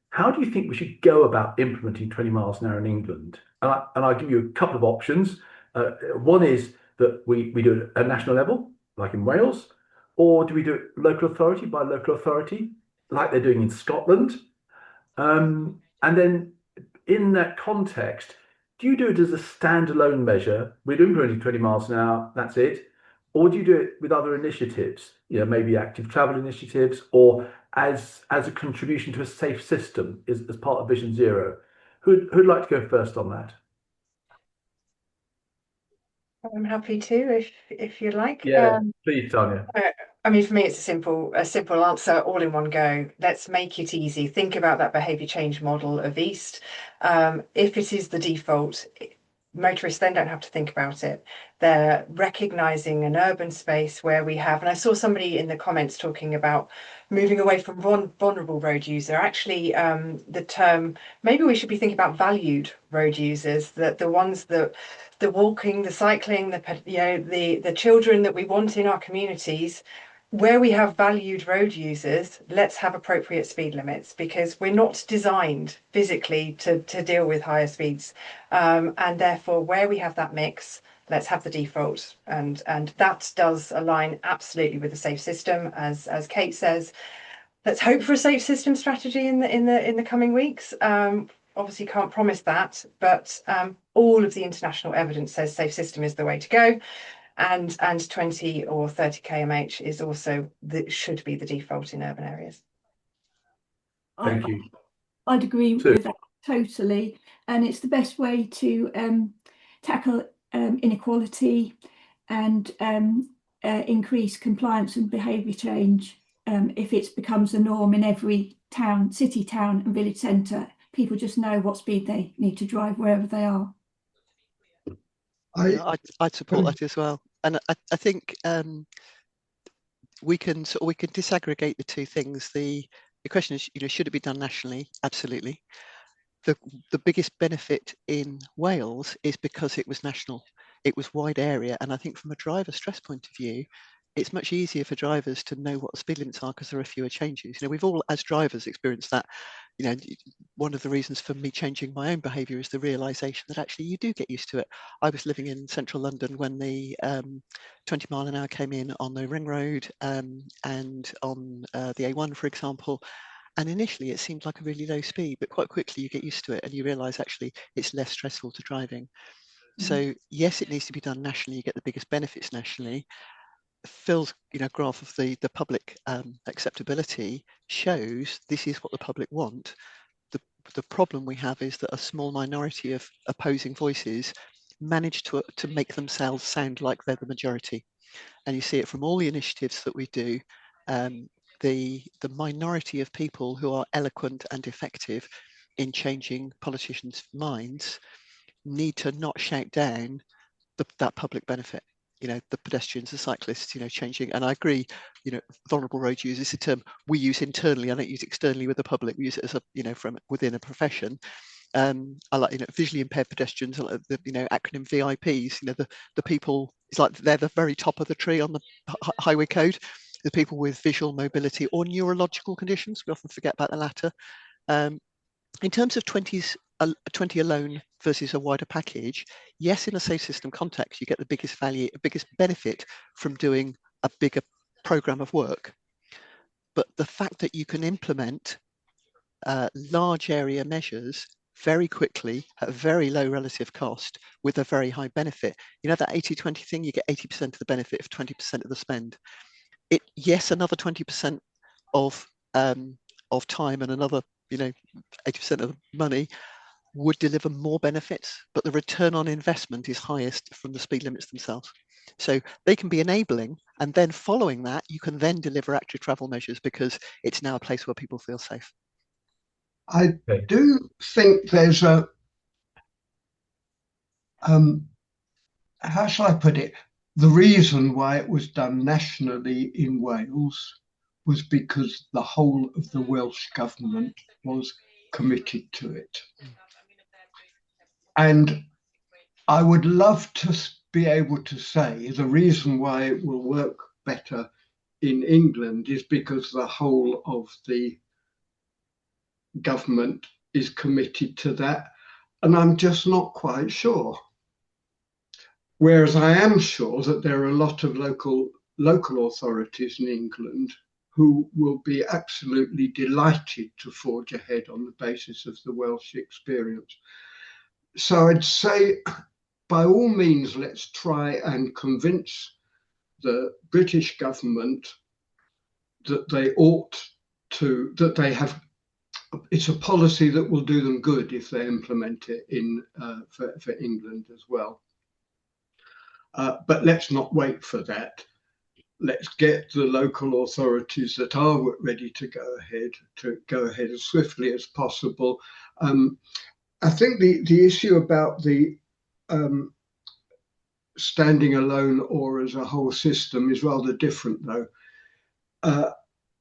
how do you think we should go about implementing 20 miles an hour in England? And I'll give you a couple of options. One is that we do it at a national level, like in Wales, or do we do it local authority by local authority, like they're doing in Scotland? And then in that context, do you do it as a standalone measure? We're doing 20 miles an hour, that's it. Or do you do it with other initiatives, maybe active travel initiatives, or as a contribution to a safe system as part of Vision Zero? Who'd like to go first on that? I'm happy to, if you like. Yeah, please, Tanya. I mean, for me, it's a simple answer, all in one go. Let's make it easy. Think about that behaviour change model of East. If it is the default, motorists then don't have to think about it. They're recognising an urban space where we have, and I saw somebody in the comments talking about moving away from vulnerable road user. Actually, the term, maybe we should be thinking about valued road users, that the ones that the walking, the cycling, the children that we want in our communities. Where we have valued road users, let's have appropriate speed limits, because we're not designed physically to deal with higher speeds. And therefore, where we have that mix, let's have the default. And that does align absolutely with the safe system, as Kate says. Let's hope for a safe system strategy in the coming weeks. Obviously can't promise that, but all of the international evidence says safe system is the way to go. And 20 or 30 kmh is also should be the default in urban areas. Thank you. I'd agree with that totally, and it's the best way to tackle inequality and increase compliance and behaviour change. If it becomes a norm in every town, city, town and village centre, people just know what speed they need to drive wherever they are. I'd support that as well, and I think we can disaggregate the two things. The question is, should it be done nationally? Absolutely. The biggest benefit in Wales is because it was national. It was wide area, and I think from a driver stress point of view, it's much easier for drivers to know what the speed limits are because there are fewer changes. You know, we've all, as drivers, experienced that. You know, one of the reasons for me changing my own behaviour is the realisation that actually you do get used to it. I was living in central London when the 20 mile an hour came in on the ring road and on the A1, for example. And initially it seemed like a really low speed, but quite quickly you get used to it and you realise actually it's less stressful to driving. So yes, it needs to be done nationally. You get the biggest benefits nationally. Phil's graph of the public acceptability shows this is what the public want. The problem we have is that a small minority of opposing voices manage to make themselves sound like they're the majority. And you see it from all the initiatives that we do. The minority of people who are eloquent and effective in changing politicians' minds need to not shout down that public benefit. You know, the pedestrians, the cyclists, changing. And I agree, vulnerable road users is a term we use internally. I don't use it externally with the public. We use it as a, from within a profession. I like, visually impaired pedestrians, like the, acronym VIPs, the people, it's like they're the very top of the tree on the highway code. The people with visual mobility or neurological conditions, we often forget about the latter. In terms of 20 alone versus a wider package, yes, in a safe system context, you get the biggest value, biggest benefit from doing a bigger program of work. But the fact that you can implement large area measures very quickly at very low relative cost with a very high benefit, that 80-20 thing, you get 80% of the benefit of 20% of the spend. Yes, another 20% of time and another 80% of the money would deliver more benefits, but the return on investment is highest from the speed limits themselves. So they can be enabling, and then following that, you can then deliver active travel measures because it's now a place where people feel safe. I do think there's a, how shall I put it? The reason why it was done nationally in Wales was because the whole of the Welsh government was committed to it. And I would love to be able to say the reason why it will work better in England is because the whole of the government is committed to that. And I'm just not quite sure. Whereas I am sure that there are a lot of local authorities in England who will be absolutely delighted to forge ahead on the basis of the Welsh experience. So I'd say, by all means, let's try and convince the British government that they ought to, that they have, it's a policy that will do them good if they implement it for England as well. But let's not wait for that. Let's get the local authorities that are ready to go ahead as swiftly as possible. I think the issue about the standing alone or as a whole system is rather different, though.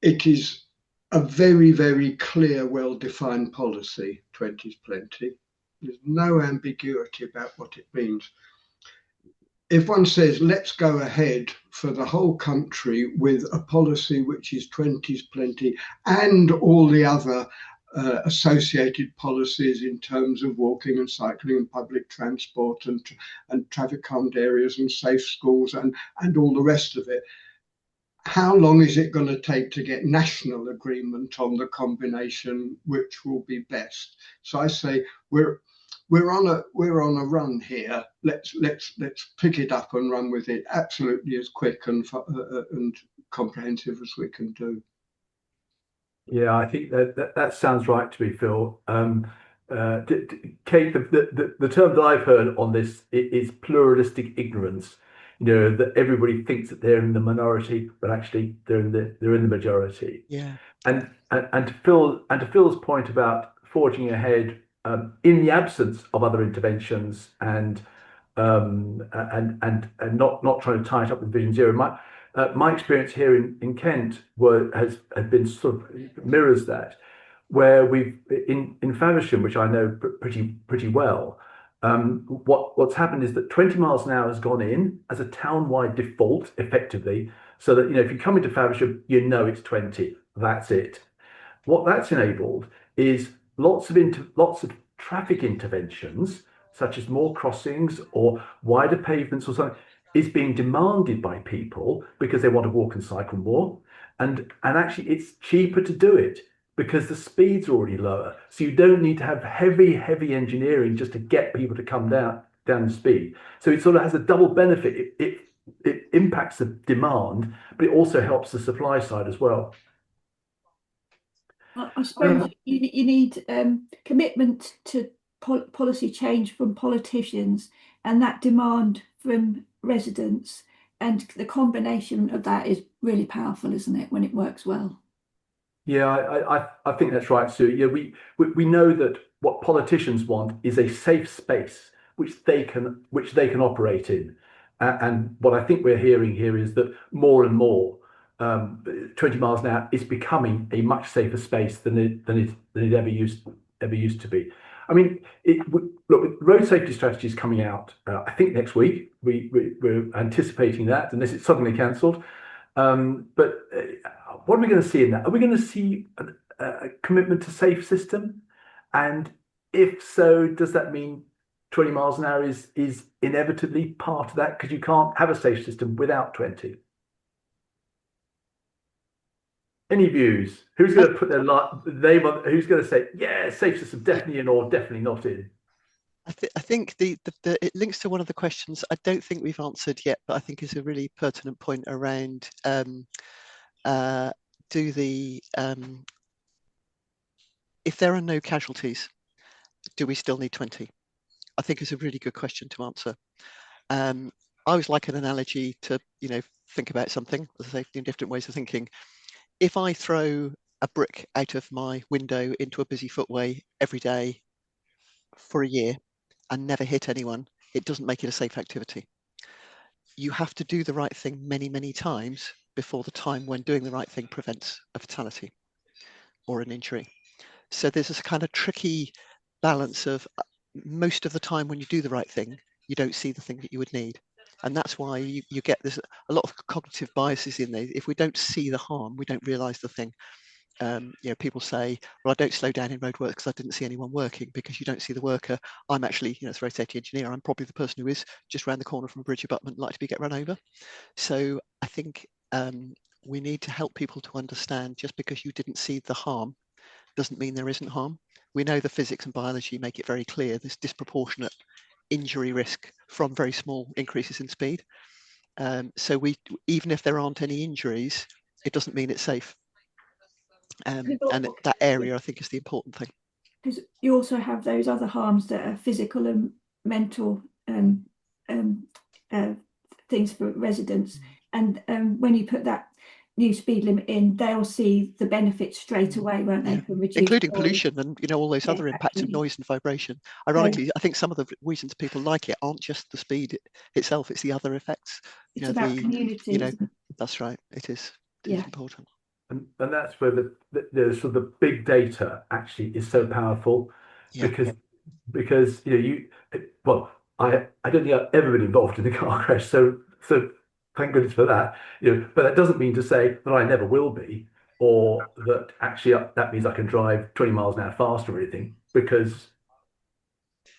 It is a very, very clear, well-defined policy, 20 is plenty. There's no ambiguity about what it means. If one says, let's go ahead for the whole country with a policy which is 20 is plenty and all the other associated policies in terms of walking and cycling and public transport and traffic harmed areas and safe schools and all the rest of it, how long is it going to take to get national agreement on the combination which will be best? So I say we're on a run here. Let's pick it up and run with it absolutely as quick and comprehensive as we can do. Yeah, I think that sounds right to me, Phil. Kate, the term that I've heard on this is pluralistic ignorance. That everybody thinks that they're in the minority, but actually they're in the majority. Yeah. And to Phil's point about forging ahead in the absence of other interventions and not trying to tie it up with Vision Zero. My experience here in Kent has been sort of mirrors that, where we've in Faversham, which I know pretty well, what's happened is that 20 miles an hour has gone in as a town-wide default, effectively, so that if you come into Faversham, it's 20. That's it. What that's enabled is lots of traffic interventions, such as more crossings or wider pavements or something, is being demanded by people because they want to walk and cycle more, and actually it's cheaper to do it because the speed's already lower. So you don't need to have heavy engineering just to get people to come down the speed. So it sort of has a double benefit. It impacts the demand, but it also helps the supply side as well. I suppose you need commitment to policy change from politicians and that demand from residents, and the combination of that is really powerful, isn't it, when it works well? Yeah, I think that's right, Sue. Yeah, we know that what politicians want is a safe space which they can operate in, and what I think we're hearing here is that more and more 20 miles an hour is becoming a much safer space than it ever used to be. I mean, look, road safety strategy is coming out. I think next week. We're anticipating that, unless it's suddenly cancelled. But what are we going to see in that? Are we going to see a commitment to safe system? And if so, does that mean 20 miles an hour is inevitably part of that? Because you can't have a safe system without 20. Any views? Who's going to put their who's going to say, yeah, safe system definitely in or definitely not in? I think it links to one of the questions I don't think we've answered yet, but I think is a really pertinent point around if there are no casualties, do we still need 20? I think it's a really good question to answer. I always like an analogy to think about something, as I say, in different ways of thinking. If I throw a brick out of my window into a busy footway every day for a year and never hit anyone, it doesn't make it a safe activity. You have to do the right thing many, many times before the time when doing the right thing prevents a fatality or an injury. So there's this kind of tricky balance of most of the time when you do the right thing, you don't see the thing that you would need. And that's why you get a lot of cognitive biases in there. If we don't see the harm, we don't realize the thing. People say, well, I don't slow down in roadworks because I didn't see anyone working, because you don't see the worker. I'm actually, as a road safety engineer, I'm probably the person who is just around the corner from a bridge abutment, like to get run over. So I think we need to help people to understand, just because you didn't see the harm doesn't mean there isn't harm. We know the physics and biology make it very clear there's disproportionate injury risk from very small increases in speed. So even if there aren't any injuries, it doesn't mean it's safe. And that area, I think, is the important thing. Because you also have those other harms that are physical and mental things for residents. And when you put that new speed limit in, they'll see the benefits straight away, won't they? From including pollution and all those other impacts of noise and vibration. Ironically, I think some of the reasons people like it aren't just the speed itself; it's the other effects. It's about community. That's right. It is. It's important. And that's where the sort of the big data actually is so powerful, because I don't think I've ever been involved in a car crash, so thank goodness for that. But that doesn't mean to say that I never will be, or that actually that means I can drive 20 miles an hour faster or anything, because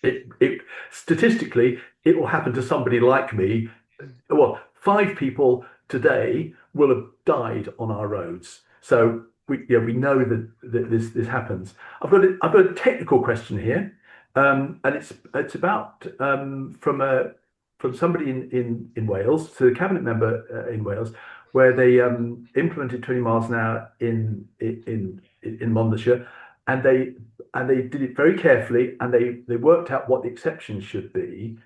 it statistically it will happen to somebody like me. Well, 5 people today will have died on our roads. So we know that this happens. I've got a technical question here, and it's about from somebody in Wales, so the cabinet member in Wales, where they implemented 20 miles an hour in Monmouthshire, and they did it very carefully, and they worked out what the exceptions should be.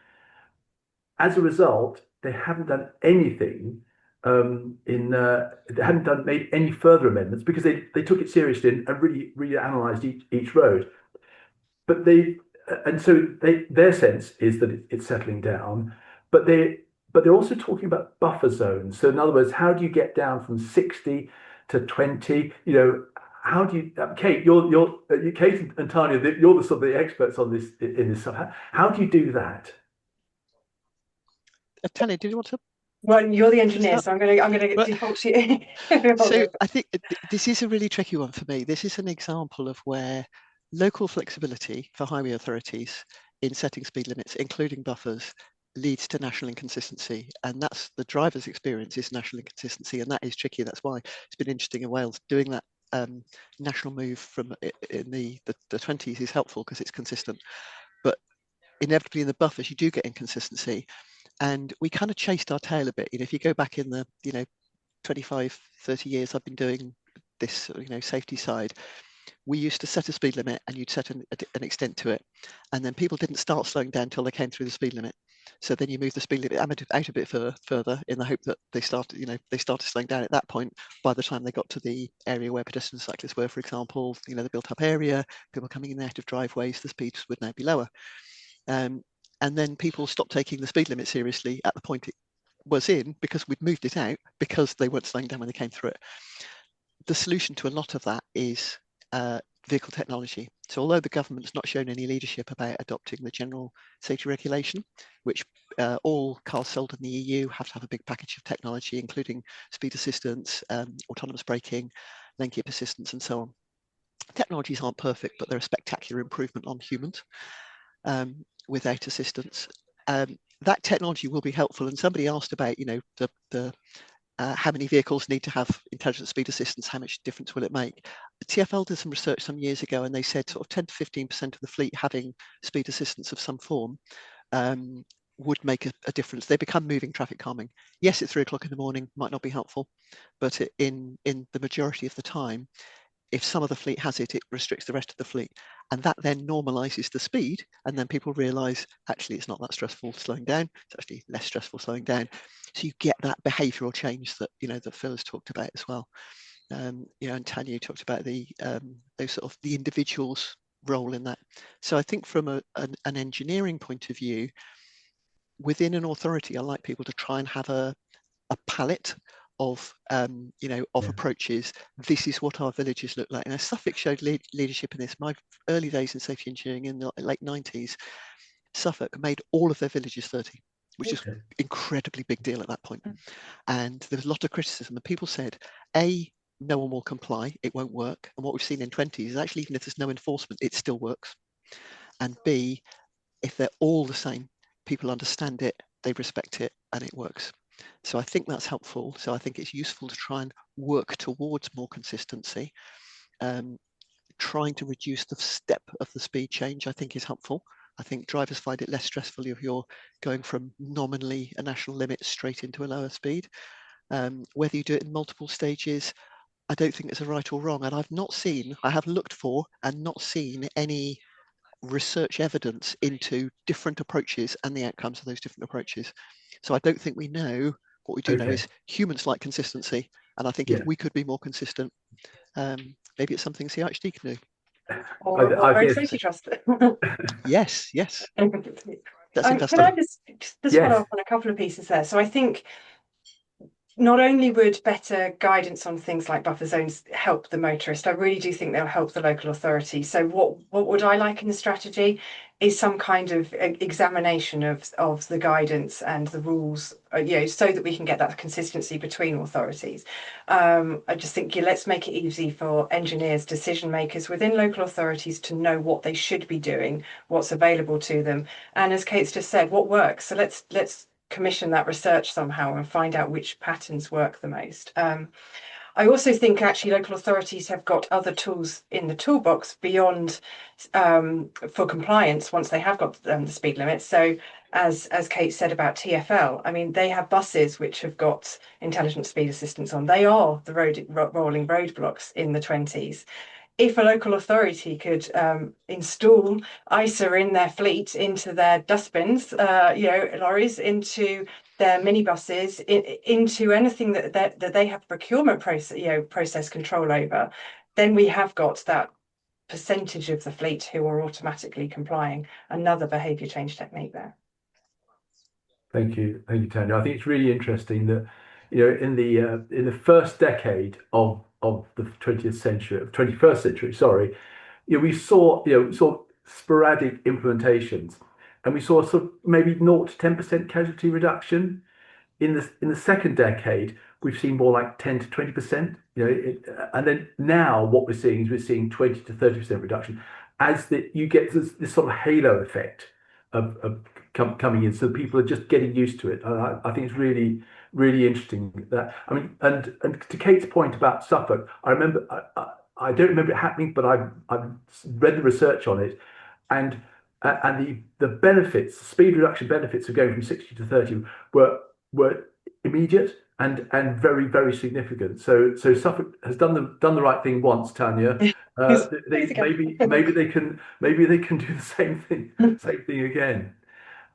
As a result, they haven't done anything they hadn't made any further amendments, because they took it seriously and really analysed each road. But their sense is that it's settling down, but they're also talking about buffer zones. So in other words, how do you get down from 60 to 20? how do you, Kate? Kate and Tanya. You're the sort of the experts on this in this stuff. How do you do that? Tanya, did you want to? Well, you're the engineer, so I'm gonna default to you. So I think this is a really tricky one for me. This is an example of where local flexibility for highway authorities in setting speed limits, including buffers, leads to national inconsistency, and that's the driver's experience is national inconsistency, and that is tricky. That's why it's been interesting in Wales doing that. National move from in the 20s is helpful because it's consistent, but inevitably in the buffers you do get inconsistency, and we kind of chased our tail a bit. If you go back in the 25, 30 years I've been doing this, safety side, we used to set a speed limit and you'd set an extent to it, and then people didn't start slowing down until they came through the speed limit. So then you move the speed limit out a bit further in the hope that they started slowing down at that point. By the time they got to the area where pedestrians and cyclists were, for example, the built up area, people coming in and out of driveways, the speeds would now be lower. And then people stopped taking the speed limit seriously at the point it was in, because we'd moved it out because they weren't slowing down when they came through it. The solution to a lot of that is vehicle technology. So although the government's not shown any leadership about adopting the general safety regulation, which all cars sold in the EU have to have a big package of technology, including speed assistance, autonomous braking, lane keep assistance, and so on. Technologies aren't perfect, but they're a spectacular improvement on humans without assistance. That technology will be helpful. And somebody asked about, how many vehicles need to have intelligent speed assistance, how much difference will it make? TfL did some research some years ago, and they said sort of 10 to 15% of the fleet having speed assistance of some form would make a difference. They become moving traffic calming. Yes, at 3 o'clock in the morning might not be helpful, but in the majority of the time, if some of the fleet has it, it restricts the rest of the fleet. And that then normalizes the speed. And then people realize, actually, it's not that stressful slowing down. It's actually less stressful slowing down. So you get that behavioural change that, that Phil has talked about as well. And Tanya talked about the individual's role in that. So I think from an engineering point of view, within an authority, I like people to try and have a palette of approaches. This is what our villages look like. And Suffolk showed leadership in this. My early days in safety engineering in the late 90s, Suffolk made all of their villages 30, which is an incredibly big deal at that point. And there was a lot of criticism, and people said, A, no one will comply, it won't work. And what we've seen in 20s is actually, even if there's no enforcement, it still works. And B, if they're all the same, people understand it, they respect it, and it works. So I think that's helpful. So I think it's useful to try and work towards more consistency. Trying to reduce the step of the speed change, I think, is helpful. I think drivers find it less stressful if you're going from nominally a national limit straight into a lower speed. Whether you do it in multiple stages, I don't think it's a right or wrong. And I have looked for and not seen any research evidence into different approaches and the outcomes of those different approaches. So I don't think we know. What we do know is humans like consistency, and I think if we could be more consistent, maybe it's something CIHD can do. Or safety trust. Yes. That's fantastic. Can I just follow up on a couple of pieces there? So I think not only would better guidance on things like buffer zones help the motorist, I really do think they'll help the local authority. So what would I like in the strategy is some kind of examination of the guidance and the rules, so that we can get that consistency between authorities. I just think let's make it easy for engineers, decision makers within local authorities to know what they should be doing, what's available to them. And as Kate's just said, what works. So let's commission that research somehow and find out which patterns work the most. I also think actually local authorities have got other tools in the toolbox beyond for compliance once they have got the speed limit. So as Kate said about TfL, I mean, they have buses which have got intelligent speed assistance on. They are the rolling roadblocks in the 20s. If a local authority could install ISA in their fleet, into their dustbins, lorries, into their minibuses, into anything that they have procurement process control over, then we have got that percentage of the fleet who are automatically complying. Another behaviour change technique there. Thank you, Tanya. I think it's really interesting that in the first decade of the 20th century, 21st century, sorry, we saw sporadic implementations, and we saw sort of maybe 0 to 10% casualty reduction. In the second decade, we've seen more like 10 to 20%. And then now what we're seeing 20 to 30% reduction, as you get this sort of halo effect of coming in. So people are just getting used to it. I think it's really, really interesting that, I mean, and to Kate's point about Suffolk, I remember, I don't remember it happening, but I've read the research on it, and the benefits, the speed reduction benefits of going from 60 to 30 were immediate and very, very significant. So Suffolk has done the right thing once, Tanya. Maybe they can do the same thing again.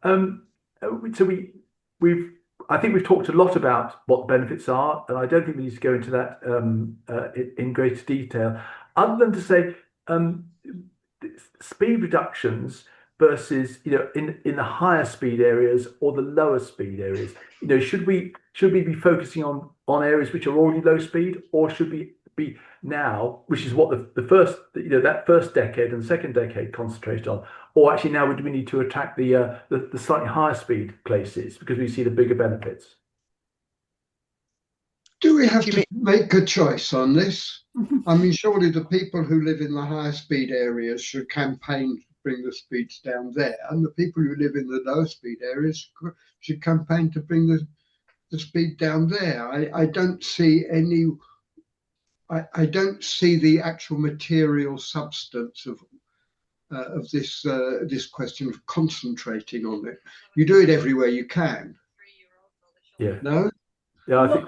So I think we've talked a lot about what the benefits are, and I don't think we need to go into that in greater detail, other than to say speed reductions versus in the higher speed areas or the lower speed areas. Should we be focusing on areas which are already low speed, or should we be now, which is what the first that first decade and the second decade concentrated on, or actually now do we need to attack the slightly higher speed places because we see the bigger benefits? Do we have to make a choice on this? I mean, surely the people who live in the higher speed areas should campaign to bring the speeds down there, and the people who live in the lower speed areas should campaign to bring the speed down there. I don't see any. I don't see the actual material substance of this question of concentrating on it. You do it everywhere you can. Yeah. No. Yeah, I think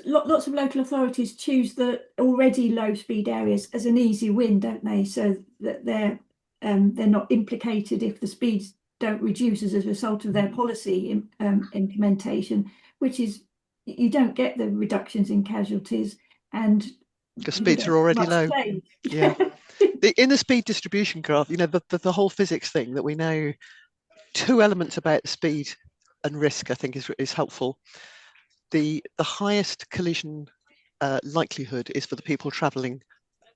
lots of local authorities choose the already low speed areas as an easy win, don't they? So that they're not implicated if the speeds don't reduce as a result of their policy implementation, which is you don't get the reductions in casualties, and the speeds are already low. Yeah. In the speed distribution graph, the whole physics thing that we know, two elements about speed and risk, I think, is helpful. The highest collision likelihood is for the people traveling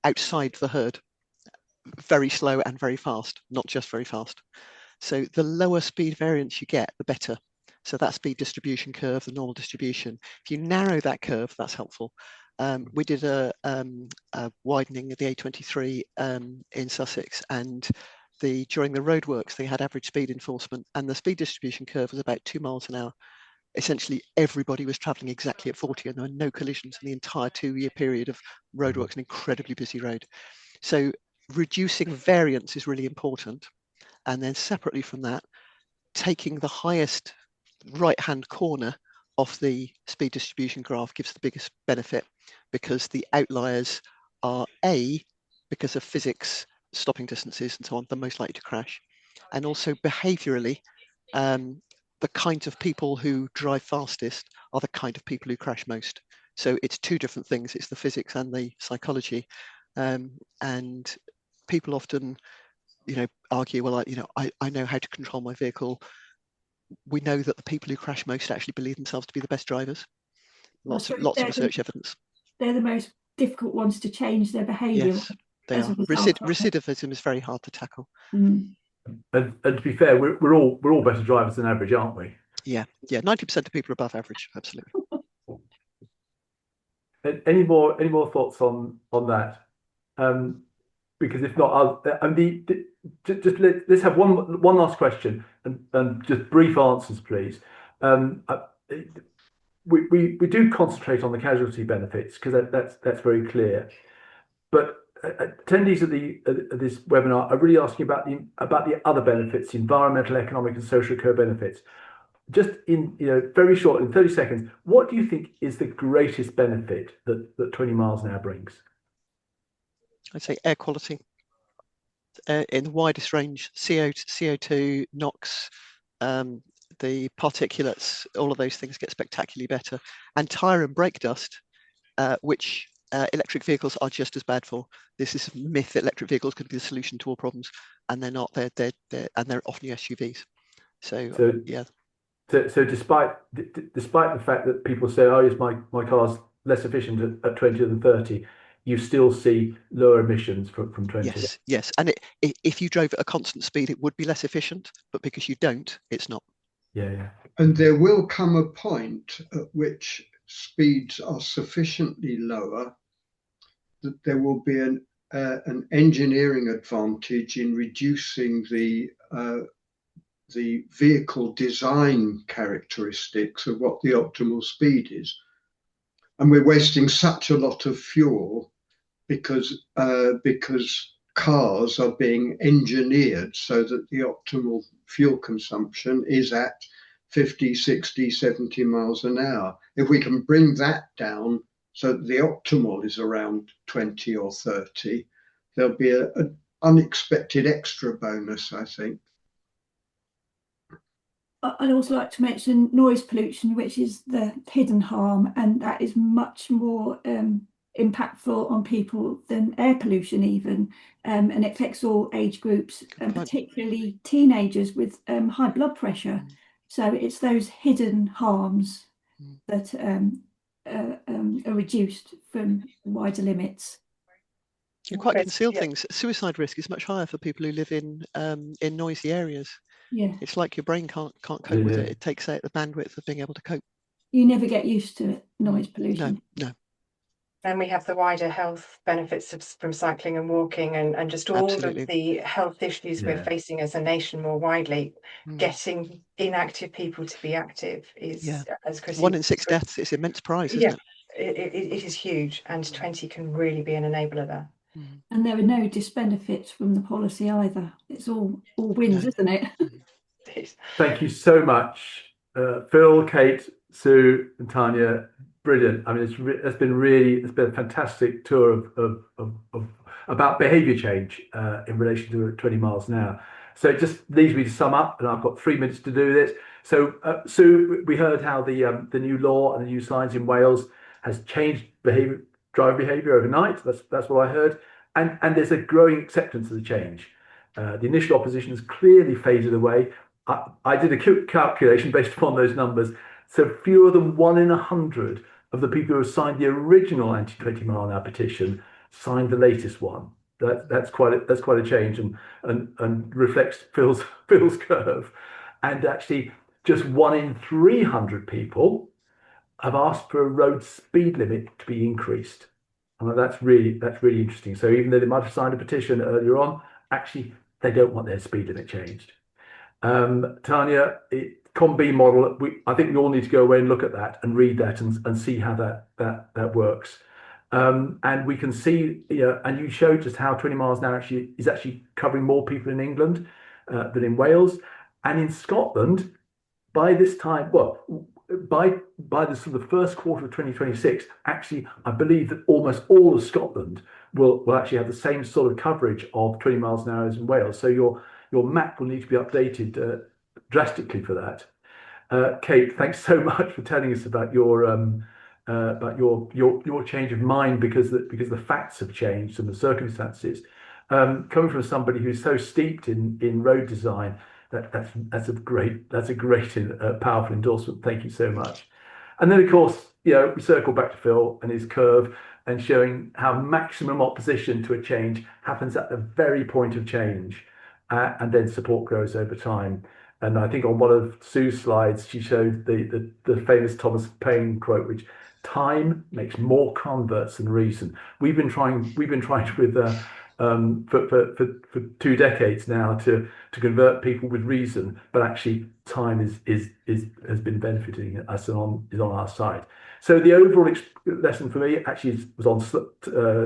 outside the herd, very slow and very fast, not just very fast. So the lower speed variance you get, the better. So that speed distribution curve, the normal distribution, if you narrow that curve, that's helpful. We did a widening of the A23 in Sussex, and during the roadworks, they had average speed enforcement, and the speed distribution curve was about 2 miles an hour. Essentially, everybody was travelling exactly at 40, and there were no collisions in the entire 2-year period of roadworks, an incredibly busy road. So reducing variance is really important. And then separately from that, taking the highest right-hand corner of the speed distribution graph gives the biggest benefit, because the outliers are because of physics, stopping distances and so on, they're most likely to crash. And also behaviourally, the kinds of people who drive fastest are the kind of people who crash most. So it's two different things. It's the physics and the psychology. And people often, argue, well, I know how to control my vehicle. We know that the people who crash most actually believe themselves to be the best drivers. Lots of research evidence. They're the most difficult ones to change their behaviour. Yes, they are. Recidivism is very hard to tackle. Mm. And to be fair, we're all better drivers than average, aren't we? Yeah. 90% of people are above average, absolutely. Any more thoughts on that? Because if not, let's have one last question and just brief answers, please. We do concentrate on the casualty benefits because that's very clear, but attendees of this webinar are really asking about the other benefits, environmental, economic, and social co-benefits. Just in very short, in 30 seconds, what do you think is the greatest benefit that 20 miles an hour brings? I'd say air quality in the widest range, CO2, NOx, the particulates, all of those things get spectacularly better. And tyre and brake dust, which electric vehicles are just as bad for. This is a myth that electric vehicles could be the solution to all problems, and they're not. They're often SUVs. So yeah. So despite the fact that people say, oh yes, my car's less efficient at 20 than 30, you still see lower emissions from 20. Yes. And if you drove at a constant speed, it would be less efficient, but because you don't, it's not. Yeah. And there will come a point at which speeds are sufficiently lower that there will be an engineering advantage in reducing the vehicle design characteristics of what the optimal speed is. And we're wasting such a lot of fuel because cars are being engineered so that the optimal fuel consumption is at 50, 60, 70 miles an hour. If we can bring that down so that the optimal is around 20 or 30, there'll be an unexpected extra bonus, I think. I'd also like to mention noise pollution, which is the hidden harm, and that is much more impactful on people than air pollution even, and it affects all age groups, and particularly teenagers with high blood pressure. So it's those hidden harms that are reduced from wider limits. You quite conceal things. Suicide risk is much higher for people who live in noisy areas. Yeah, it's like your brain can't cope with it. It takes out the bandwidth of being able to cope. You never get used to it, noise pollution. No. And we have the wider health benefits from cycling and walking, and just all of the health issues we're facing as a nation more widely. Getting inactive people to be active is, as Chris, 1 in 6 deaths. It's an immense prize, isn't it? It is huge, and 20 can really be an enabler there. And there are no disbenefits from the policy either. It's all wins, isn't it? Thank you so much, Phil, Kate, Sue, and Tanya. Brilliant. I mean, it's been a fantastic tour of about behaviour change in relation to 20 miles an hour. So it just leaves me to sum up, and I've got 3 minutes to do this. So, Sue, we heard how the new law and the new signs in Wales has changed driver behaviour overnight. That's what I heard, and there's a growing acceptance of the change. The initial opposition has clearly faded away. I did a calculation based upon those numbers. So fewer than 1 in 100 of the people who have signed the original anti-20 mile an hour petition signed the latest one. That's quite a change, and reflects Phil's curve. And actually, just 1 in 300 people have asked for a road speed limit to be increased. And that's really interesting. So even though they might have signed a petition earlier on, actually they don't want their speed limit changed. Tanya, COM-B model, I think we all need to go away and look at that and read that and see how that works. And we can see, and you showed just how 20 miles an hour is actually covering more people in England than in Wales. And in Scotland, by this time, by the sort of the first quarter of 2026, actually, I believe that almost all of Scotland will actually have the same sort of coverage of 20 miles an hour as in Wales. So your map will need to be updated drastically for that. Kate, thanks so much for telling us about your change of mind because the facts have changed and the circumstances. Coming from somebody who's so steeped in road design, that's a great powerful endorsement. Thank you so much. And then of course, we circle back to Phil and his curve and showing how maximum opposition to a change happens at the very point of change, and then support grows over time. And I think on one of Sue's slides, she showed the famous Thomas Paine quote, which time makes more converts than reason. We've been trying with for 2 decades now to convert people with reason, but actually time has been benefiting us and is on our side. So the overall lesson for me actually was on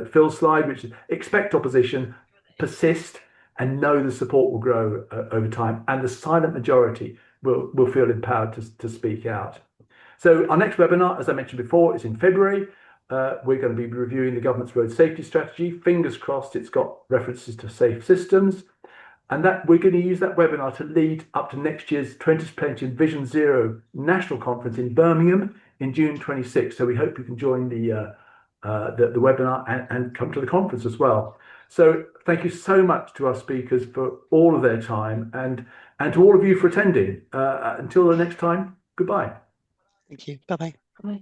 Phil's slide, which is expect opposition, persist, and know the support will grow over time, and the silent majority will feel empowered to speak out. So our next webinar, as I mentioned before, is in February. We're going to be reviewing the government's road safety strategy. Fingers crossed it's got references to safe systems, and that we're going to use that webinar to lead up to next year's 2020 Vision Zero National Conference in Birmingham in June 26. So we hope you can join the webinar and come to the conference as well. So thank you so much to our speakers for all of their time, and and to all of you for attending. Until the next time, goodbye. Thank you. Bye-bye. Bye.